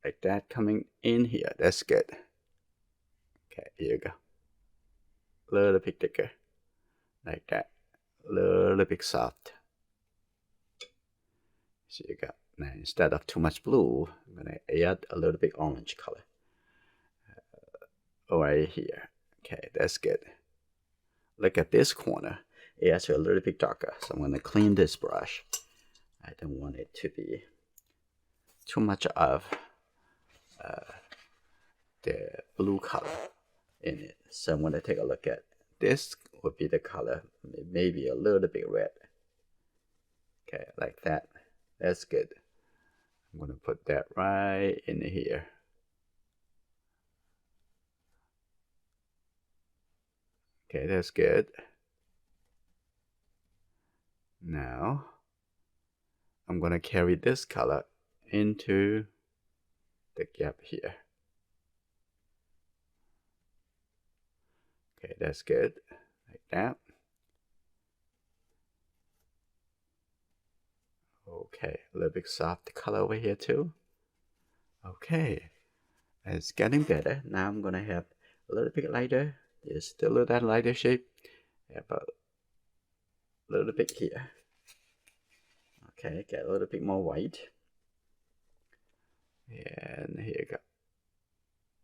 like that coming in here. That's good. Okay, here you go. A little bit thicker. Like that. A little bit soft. So you got, now instead of too much blue, I'm going to add a little bit orange color. Right here. Okay, that's good. Look at this corner. It's a little bit darker. So I'm going to clean this brush. I don't want it to be too much of the blue color in it. So I'm going to take a look at this would be the color, maybe a little bit red. Okay, like that. That's good. I'm going to put that right in here. Okay, that's good. Now, I'm going to carry this color into the gap here. Okay, that's good. Like that. Okay, a little bit soft color over here too. Okay, it's getting better. Now I'm going to have a little bit lighter. Just still that lighter shape. About a little bit here. Okay, get a little bit more white. And here you go.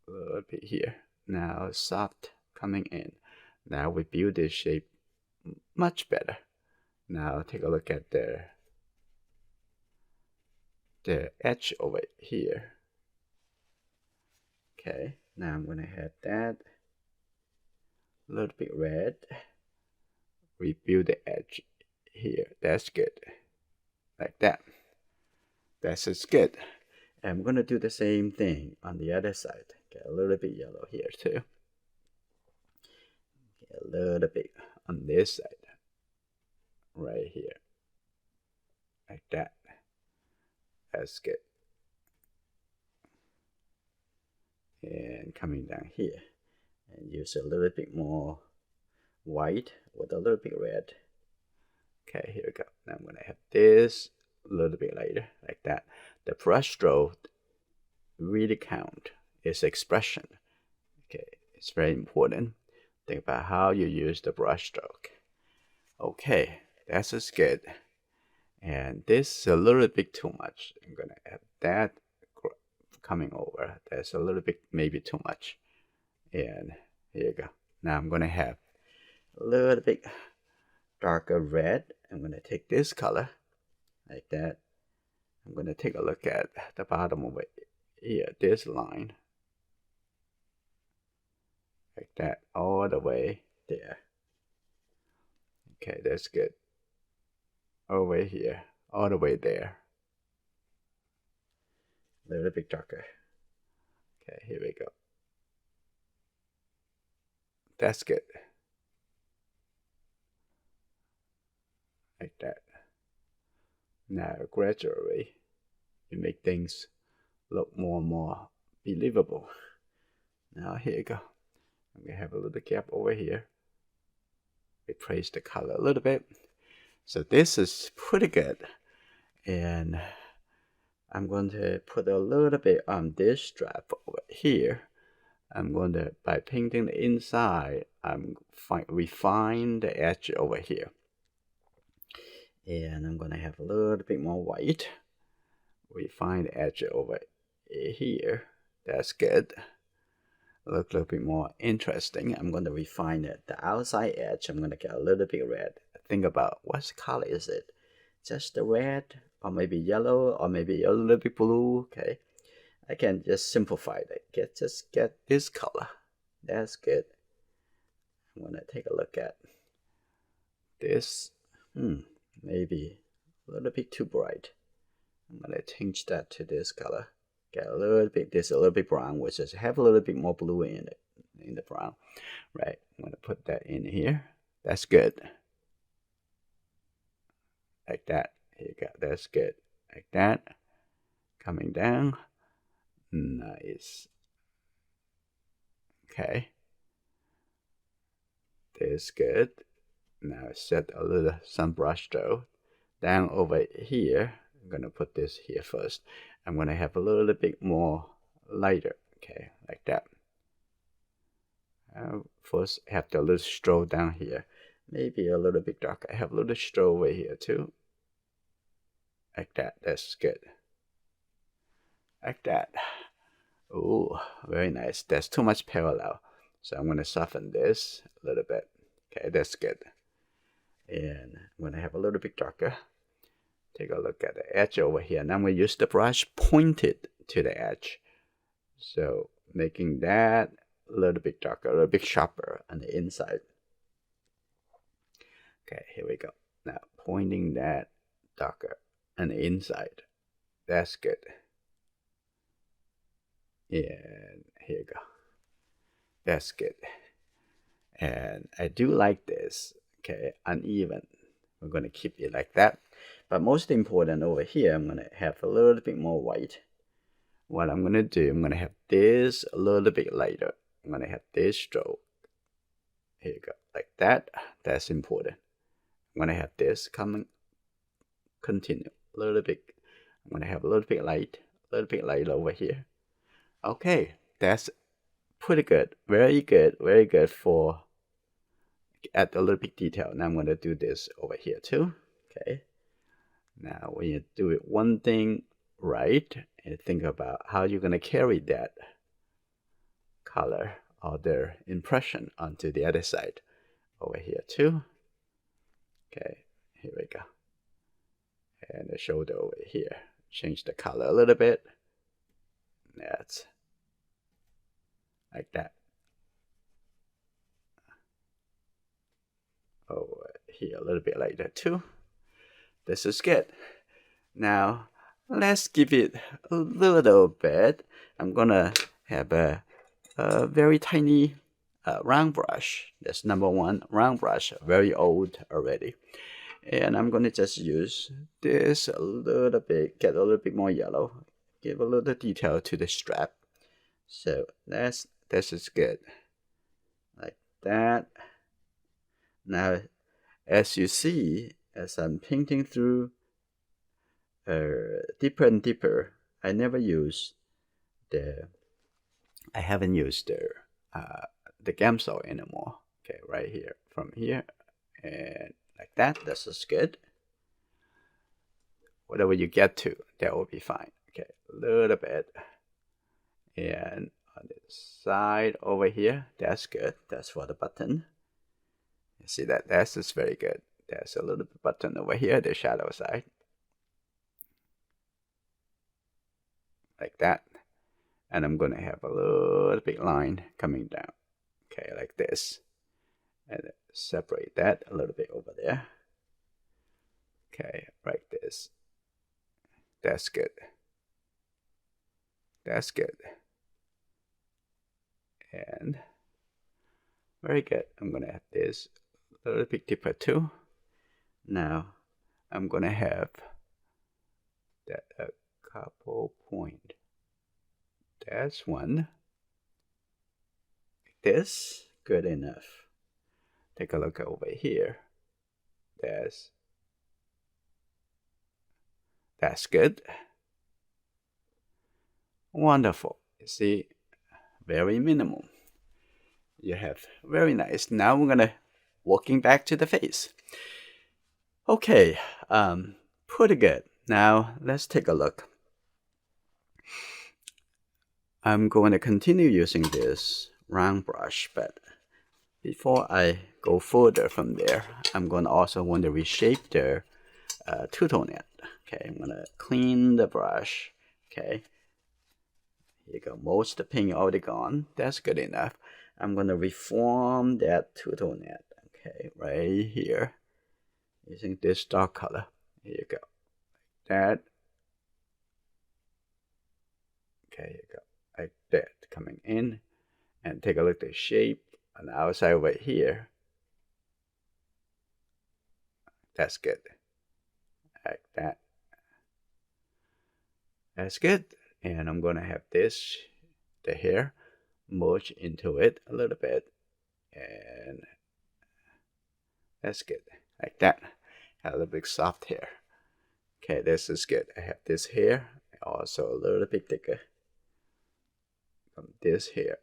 A little bit here. Now soft coming in. Now we build this shape much better. Now take a look at the edge over here. Okay, now I'm gonna have that a little bit red. Rebuild the edge here. That's good. Like that. That's just good. And I'm gonna do the same thing on the other side. Get a little bit yellow here too. Get a little bit on this side. Right here. Like that. That's good. And coming down here. and use a little bit more white with a little bit red. Okay, here we go. Now I'm going to have this a little bit later, like that. The brush stroke really count. It's expression. Okay, it's very important. Think about how you use the brush stroke. Okay, that's just good. And this is a little bit too much. I'm going to have that coming over. That's a little bit maybe too much. And here you go. Now I'm going to have a little bit darker red. I'm going to take this color like that. I'm going to take a look at the bottom of it here, this line, like that, all the way there. Okay, that's good. Over here, all the way there. A little bit darker. Okay, here we go. That's good. Like that. Now, gradually, you make things look more and more believable. Now, here you go. I'm going to have a little gap over here. Replace the color a little bit. So this is pretty good. And I'm going to put a little bit on this strap over here. I'm going to, by painting the inside, I'm refine the edge over here. And I'm going to have a little bit more white. Refine the edge over here. That's good. Look a little bit more interesting. I'm going to refine it. The outside edge, I'm going to get a little bit red. Think about what color is it? Just the red, or maybe yellow, or maybe a little bit blue. Okay, I can just simplify it. Just get this color. That's good. I'm going to take a look at this. Maybe a little bit too bright. I'm going to change that to this color. Get a little bit, this a little bit brown, which is have a little bit more blue in it, in the brown. Right, I'm going to put that in here. That's good. Like that. Here you go. That's good. Like that. Coming down. Nice. Okay. That's good. Now set a little some brush though. Down over here. I'm going to put this here first. I'm going to have a little bit more lighter. Okay, like that. First, have the little stroke down here. Maybe a little bit darker. I have a little stroke over here too. Like that. That's good. Like that. Oh, very nice. That's too much parallel. So I'm going to soften this a little bit. Okay, that's good. And I'm going to have a little bit darker. Take a look at the edge over here. Now I'm going to use the brush pointed to the edge. So making that a little bit darker, a little bit sharper on the inside. Okay, here we go. Now pointing that darker on the inside. That's good. And here you go. That's good. And I do like this. Okay, uneven. We're going to keep it like that. But most important over here, I'm going to have a little bit more white. What I'm going to do, I'm going to have this a little bit lighter. I'm going to have this stroke. Here you go, like that. That's important. I'm going to have this continue a little bit. I'm going to have a little bit light over here. Okay, that's pretty good. Very good for add a little bit detail. Now I'm going to do this over here too. Okay. Now when you do it one thing right, and think about how you're going to carry that color or their impression onto the other side over here too. Okay, here we go. And the shoulder over here. Change the color a little bit. That's like that. Over here a little bit like that too. This is good. Now let's give it a little bit. I'm gonna have a very tiny round brush. That's number one round brush, very old already. And I'm gonna just use this a little bit, get a little bit more yellow, give a little detail to the strap. So this is good. that. Now, as you see, as I'm painting through deeper and deeper, I haven't used the Gamsol anymore. Okay, right here, from here, and like that. This is good. Whatever you get to, that will be fine. Okay, a little bit. And on the side over here, that's good. That's for the button. You see that? That's just very good. There's a little button over here, the shadow side. Like that. And I'm going to have a little big line coming down. Okay, like this. And separate that a little bit over there. Okay, like this. That's good. That's good. And very good. I'm going to have this a little bit deeper too. Now, I'm going to have that a couple point. That's one. This, good enough. Take a look over here. That's good. Wonderful. You see, very minimal. You have very nice. Now we're gonna walking back to the face. Okay, pretty good. Now let's take a look. I'm going to continue using this round brush, but before I go further from there, I'm going to also want to reshape the two-tone net. Okay, I'm going to clean the brush. Okay, here you go. Most of the pink already gone. That's good enough. I'm going to reform that two-tone net. Okay, right here, using this dark color. Here you go. That. Okay, here you go. Like that, coming in, and take a look at the shape on the outside right here. That's good. Like that. That's good. And I'm going to have this, the hair, merge into it a little bit. And that's good. Like that. Have a little bit soft hair. Okay, this is good. I have this hair, also a little bit thicker. From this hair,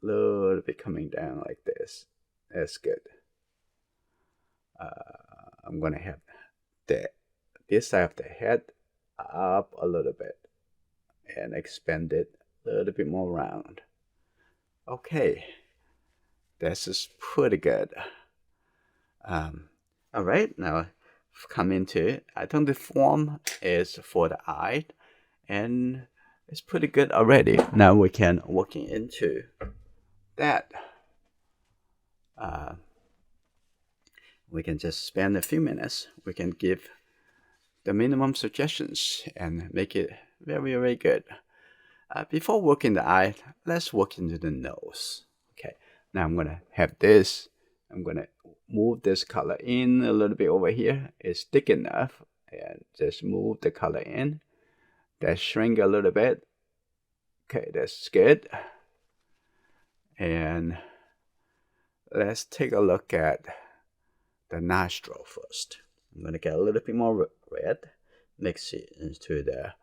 a little bit coming down like this. That's good. I'm going to have this side of the head up a little bit and expand it a little bit more round. Okay, this is pretty good. All right, now come into it. I think the form is for the eye, and it's pretty good already. Now we can working into that. We can just spend a few minutes. We can give the minimum suggestions and make it very, very good. Before working the eye, let's work into the nose. Okay, now I'm going to have this. I'm going to move this color in a little bit over here. It's thick enough. And just move the color in. That shrink a little bit. Okay, that's good. And let's take a look at the nostril first. I'm going to get a little bit more red. Mix it into the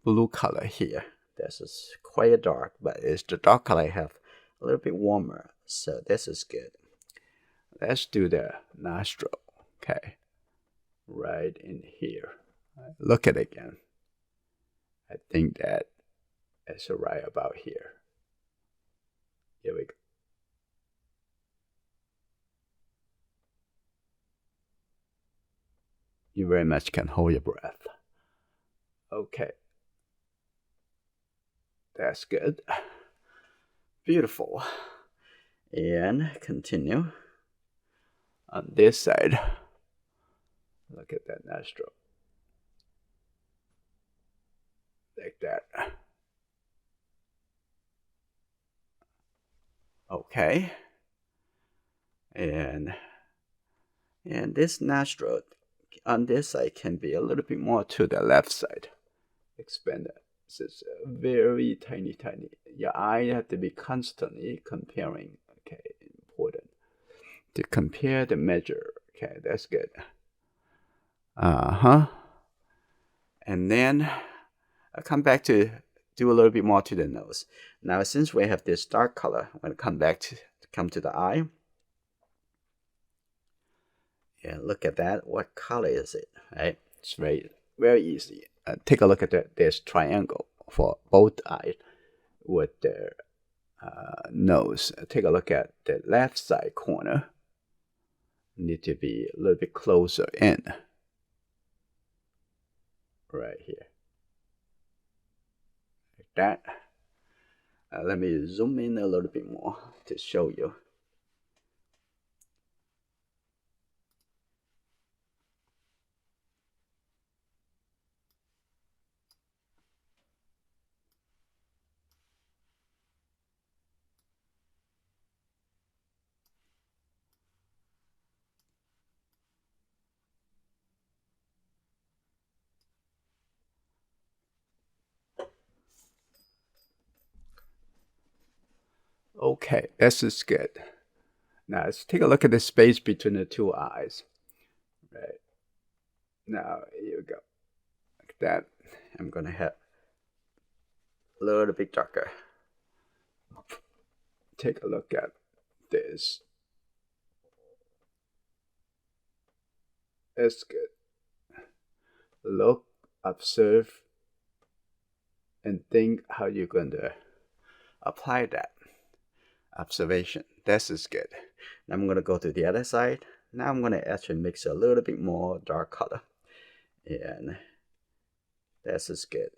blue color here. This is quite dark, but it's the dark color I have a little bit warmer. So this is good. Let's do the nostril. Okay, right in here. Look at it again. I think that it's right about here. Here we go. You very much can hold your breath. Okay. That's good. Beautiful. And continue. On this side, look at that nostril. Like that. Okay. And this nostril on this side can be a little bit more to the left side. Expand it. This is very tiny. Your eye have to be constantly comparing. Okay, important. to compare the measure. Okay, that's good. Uh-huh. And then I'll come back to do a little bit more to the nose. Now, since we have this dark color, I'm going to come to the eye. And look at that. What color is it? Right? It's very easy. Take a look at this triangle for both eyes with their nose. Take a look at the left side corner. Need to be a little bit closer in. Right here. Like that. Let me zoom in a little bit more to show you. Okay, this is good. Now let's take a look at the space between the two eyes. Right. Now here we go. Like that. I'm gonna have a little bit darker. Take a look at this. That's good. Look, observe, and think how you're going to apply that observation. This is good. Now I'm going to go to the other side. Now I'm going to actually mix a little bit more dark color. And this is good.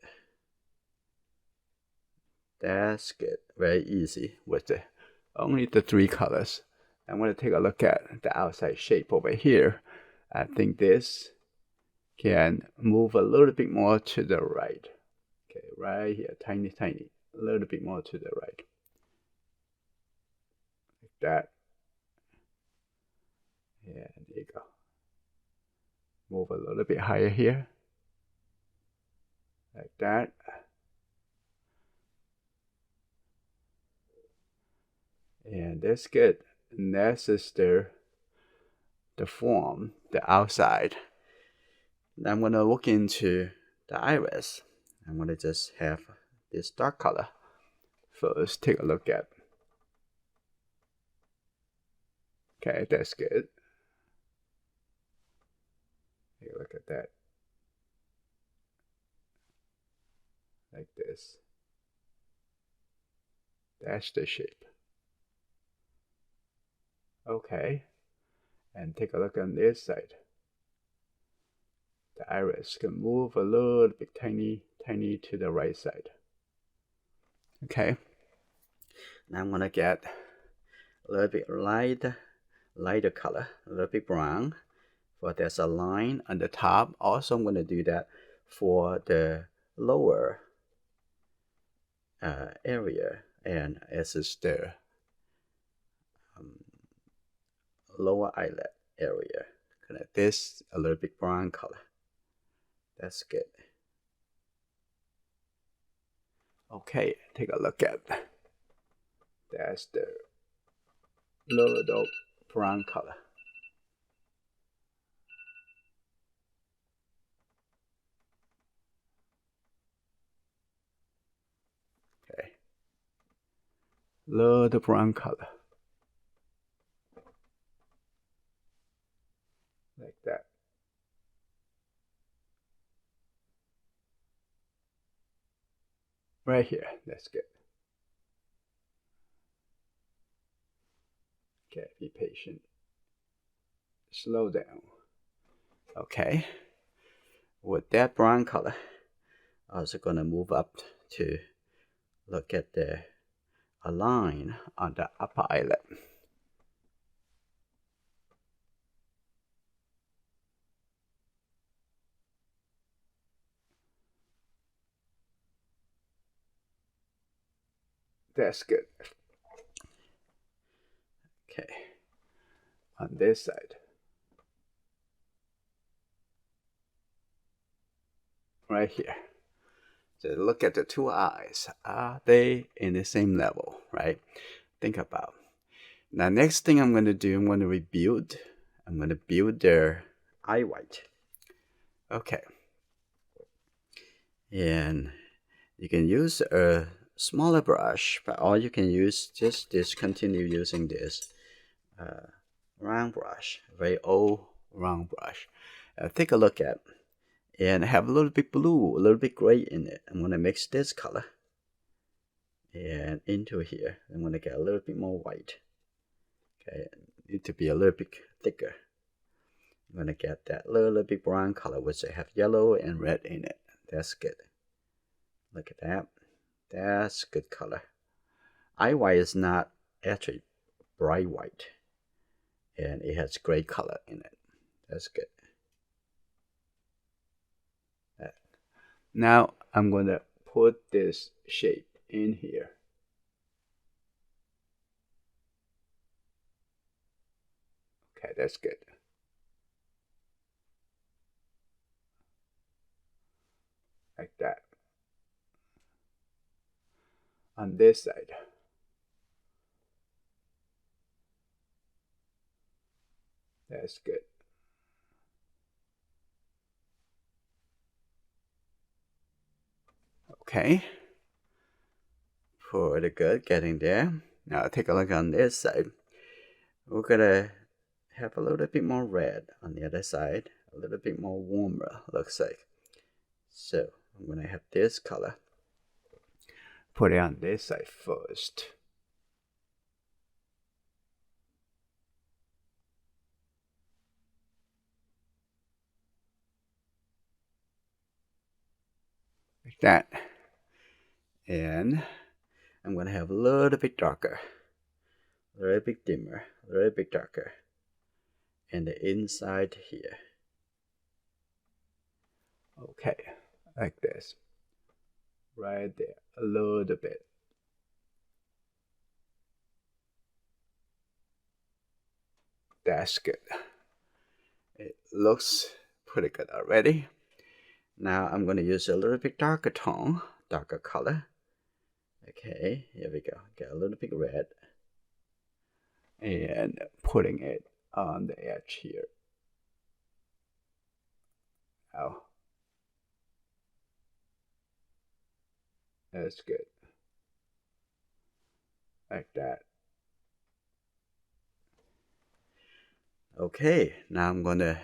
That's good. Very easy with only the three colors. I'm going to take a look at the outside shape over here. I think this can move a little bit more to the right. Okay, right here, tiny, a little bit more to the right. Like that. Yeah, there you go. Move a little bit higher here. Like that. And that's good. And this is the form, the outside. Now I'm going to look into the iris. I'm going to just have this dark color. First, take a look at. Okay, that's good. Take a look at that. Like this. That's the shape. Okay. And take a look on this side. The iris can move a little bit tiny to the right side. Okay. Now I'm gonna get a little bit lighter color, a little bit brown. For there's a line on the top. Also, I'm gonna do that for the lower area, and this is the lower eyelid area. Connect this a little bit brown color. That's good. Okay, take a look at that. That's the little brown color. Okay, little brown color. Like that. Right here, that's good. Okay, be patient. Slow down. Okay, with that brown color, I'm also gonna move up to look at the line on the upper eyelid. That's good. Okay, on this side. Right here. So look at the two eyes. Are they in the same level, right? Think about Now, next thing I'm going to do, I'm going to build their eye white. Okay. And you can use a smaller brush, or you can use just this, continue using this round brush, very old round brush. Take a look at and have a little bit blue, a little bit gray in it. I'm going to mix this color and into here. I'm going to get a little bit more white. Okay, need to be a little bit thicker. I'm going to get that little bit brown color, which I have yellow and red in it. That's good. Look at that. That's good color. Eye white is not actually bright white, and it has gray color in it. That's good. Now I'm going to put this shape in here. Okay, that's good. Like that. On this side. That's good. Okay. Pretty good, getting there. Now take a look on this side. We're gonna have a little bit more red on the other side, a little bit more warmer, looks like. So I'm gonna have this color. Put it on this side first. Like that. And I'm gonna have a little bit darker, a little bit dimmer, a little bit darker. And the inside here. Okay, like this. Right there, a little bit. That's good. It looks pretty good already. Now I'm going to use a little bit darker tone, darker color. Okay, here we go. Get a little bit red. And putting it on the edge here. Oh. That's good. Like that. Okay, now I'm going to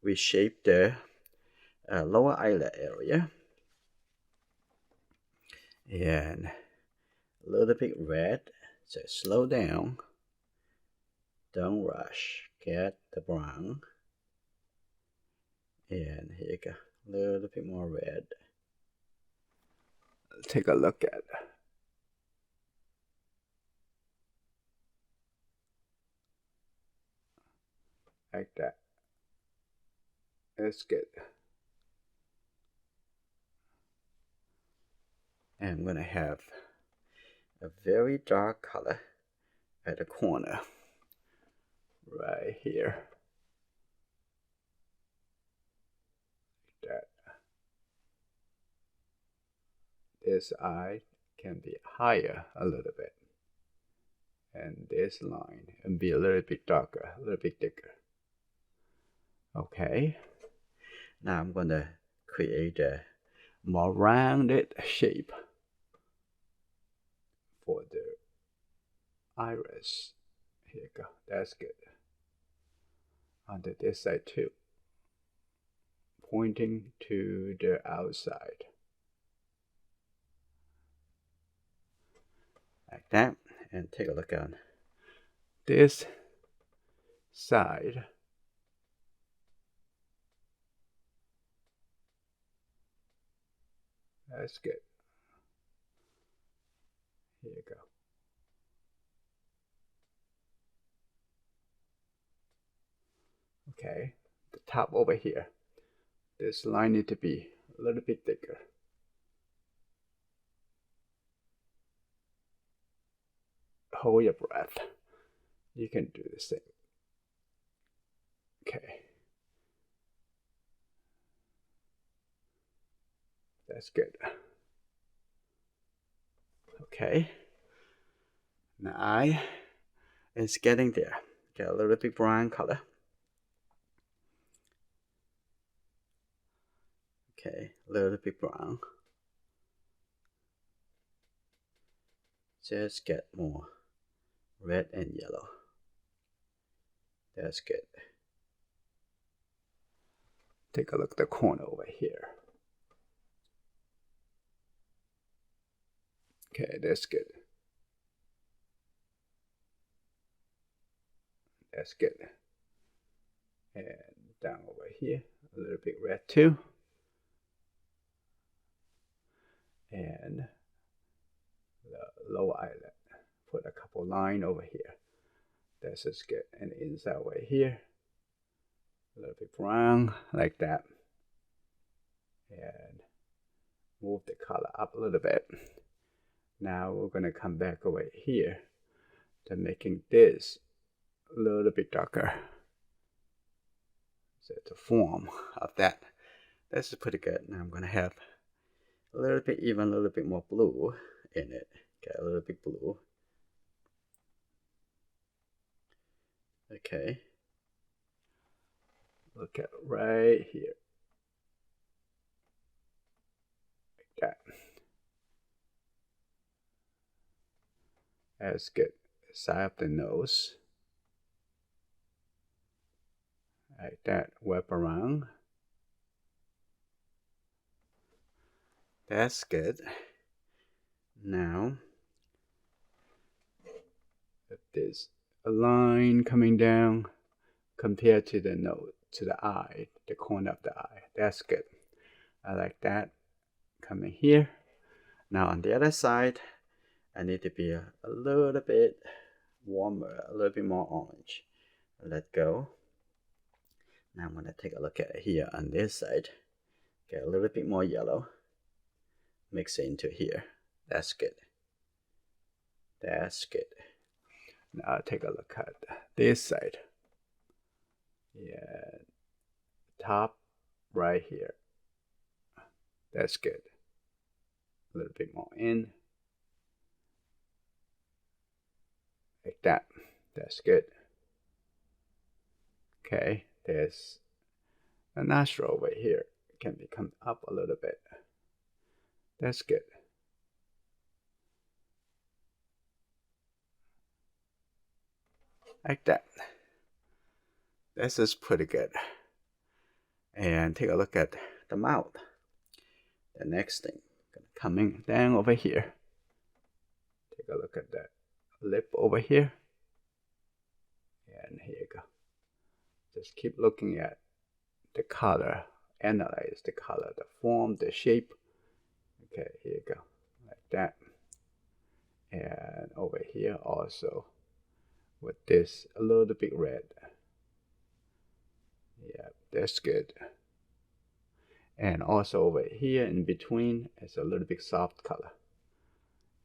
reshape the lower eyelid area. And a little bit red. So slow down. Don't rush. Get the brown. And here you go. A little bit more red. Take a look at it. Like that. That's good. And I'm going to have a very dark color at the corner. Right here. Like that. This eye can be higher a little bit. And this line and be a little bit darker, a little bit thicker. Okay. Now I'm going to create a more rounded shape for the iris. Here you go. That's good. Onto this side too. Pointing to the outside. Like that. And take a look on this side. That's good. Here you go. Okay, the top over here. This line need to be a little bit thicker. Hold your breath. You can do the same. Okay. That's good. Okay. Now It's getting there. Get a little bit brown color. Okay, a little bit brown. Just get more red and yellow. That's good. Take a look at the corner over here. Okay, that's good. That's good. And down over here, a little bit red too. And the lower eyelid, put a couple line over here. That's just good. And the inside over here, a little bit brown like that. And move the color up a little bit. Now we're going to come back over here to making this a little bit darker. So the form of that. This is pretty good. Now I'm going to have a little bit, even a little bit more blue in it. Okay, a little bit blue. Okay. Look at right here. Like that. That's good. Side of the nose. Like that. Wrap around. That's good. Now, if there's a line coming down compared to the nose, to the eye, the corner of the eye. That's good. I like that. Coming here. Now on the other side, I need to be a little bit warmer, a little bit more orange. Let go. Now I'm going to take a look at it here on this side. Get a little bit more yellow. Mix it into here. That's good. That's good. Now take a look at this side. Yeah, top right here. That's good. A little bit more in. Like that. That's good. Okay, there's a nostril over here. It can become up a little bit. That's good. Like that. This is pretty good. And take a look at the mouth. The next thing, coming down over here. Take a look at that lip over here. And here you go. Just keep looking at the color. Analyze the color, the form, the shape. Okay, here you go. Like that. And over here also with this a little bit red. Yeah, that's good. And also over here in between is a little bit soft color.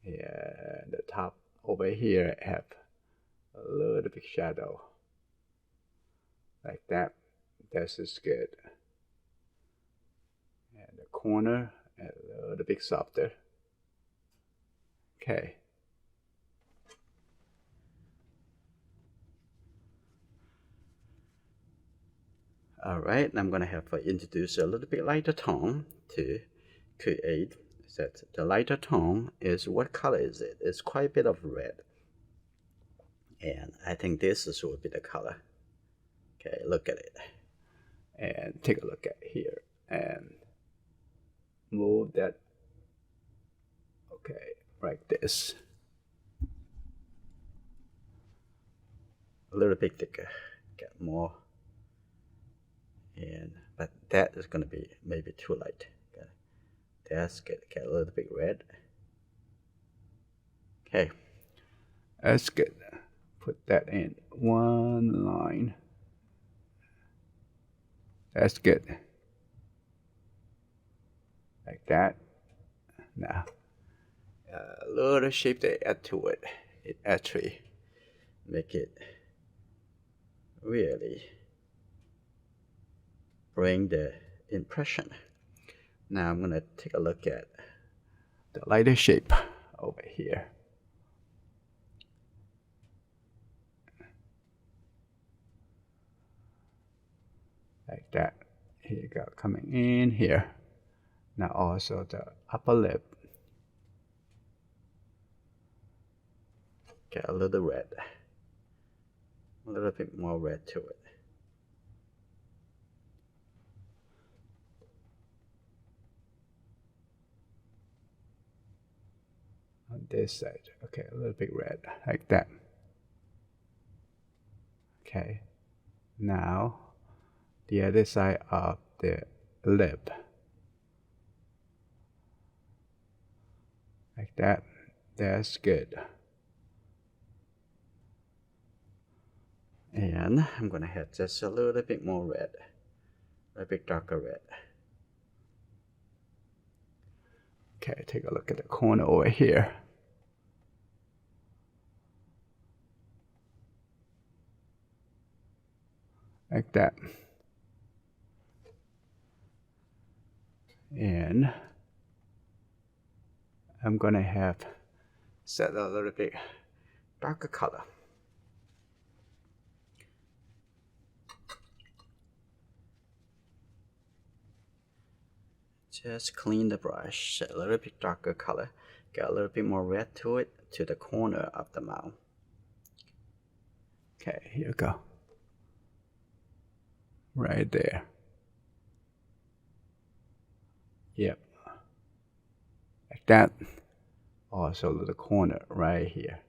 Yeah, the top over here have a little bit shadow. Like that. This is good. And the corner a little bit softer. Okay. Alright, I'm going to have to introduce a little bit lighter tone to create that. The lighter tone is, what color is it? It's quite a bit of red. And I think this is will be the color. Okay, look at it. And take a look at here. And move that. Okay, like this. A little bit thicker. Get more. And but that is going to be maybe too light. Okay. That's good. Get a little bit red. Okay, that's good. Put that in one line. That's good. Like that. Now, a little shape they add to it. It actually make it really bring the impression. Now I'm going to take a look at the lighter shape over here. like that. Here you go, coming in here. Now also the upper lip. Get a little red, a little bit more red to it. On this side, okay, a little bit red, like that. Okay, now the other side of the lip, like that. That's good. And I'm gonna have just a little bit more red, a little bit darker red. Okay, take a look at the corner over here. Like that. And I'm gonna have set a little bit darker color. Just clean the brush, set a little bit darker color, get a little bit more red to it, to the corner of the mouth. Okay, here you go. Right there. Yep. Like that. Also the corner right here.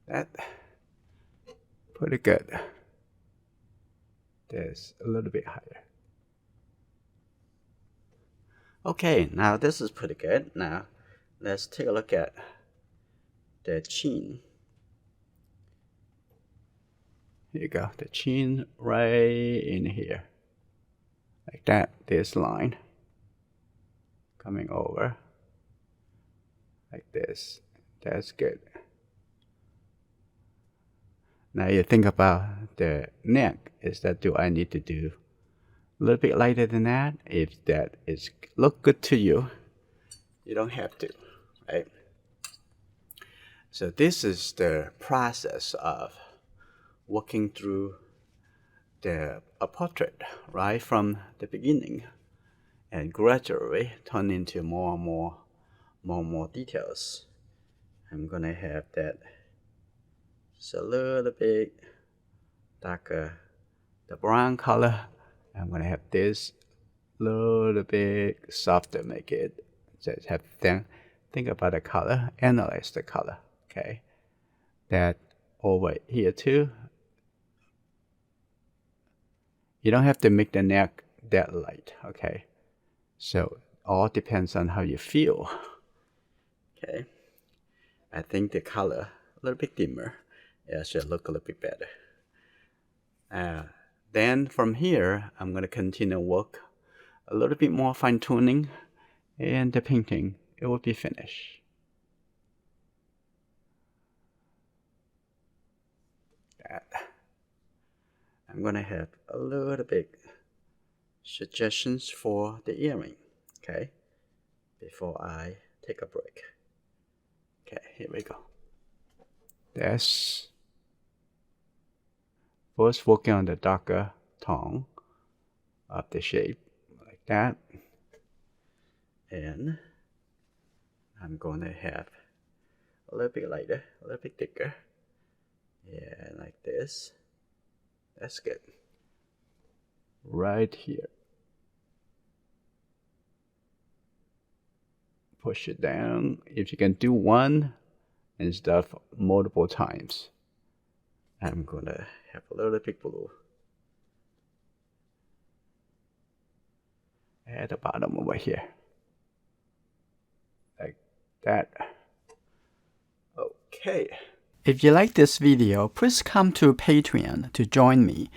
That pretty good. There's a little bit higher. Okay, now this is pretty good. Now let's take a look at the chin. Here you go, the chin right in here. Like that, this line coming over like this. That's good. Now you think about the neck. Is that, do I need to do a little bit lighter than that? If that is look good to you, you don't have to, right? So this is the process of working through a portrait right from the beginning, and gradually turn into more and more details. I'm gonna have that just a little bit darker, the brown color. I'm gonna have this little bit softer, make it just have think about the color, analyze the color. Okay, that over here too. You don't have to make the neck that light. Okay, so all depends on how you feel. Okay, I think the color a little bit dimmer. It should look a little bit better. Then from here, I'm going to continue work a little bit more fine tuning, and the painting, it will be finished. That. I'm going to have a little bit suggestions for the earring, okay, before I take a break. Okay, here we go. That's first working on the darker tone of the shape, like that. And I'm going to have a little bit lighter, a little bit thicker. Yeah, like this. That's good. Right here. Push it down. If you can do one instead of multiple times. I'm gonna have a little bit blue at the bottom over here. Like that. Okay. If you like this video, please come to Patreon to join me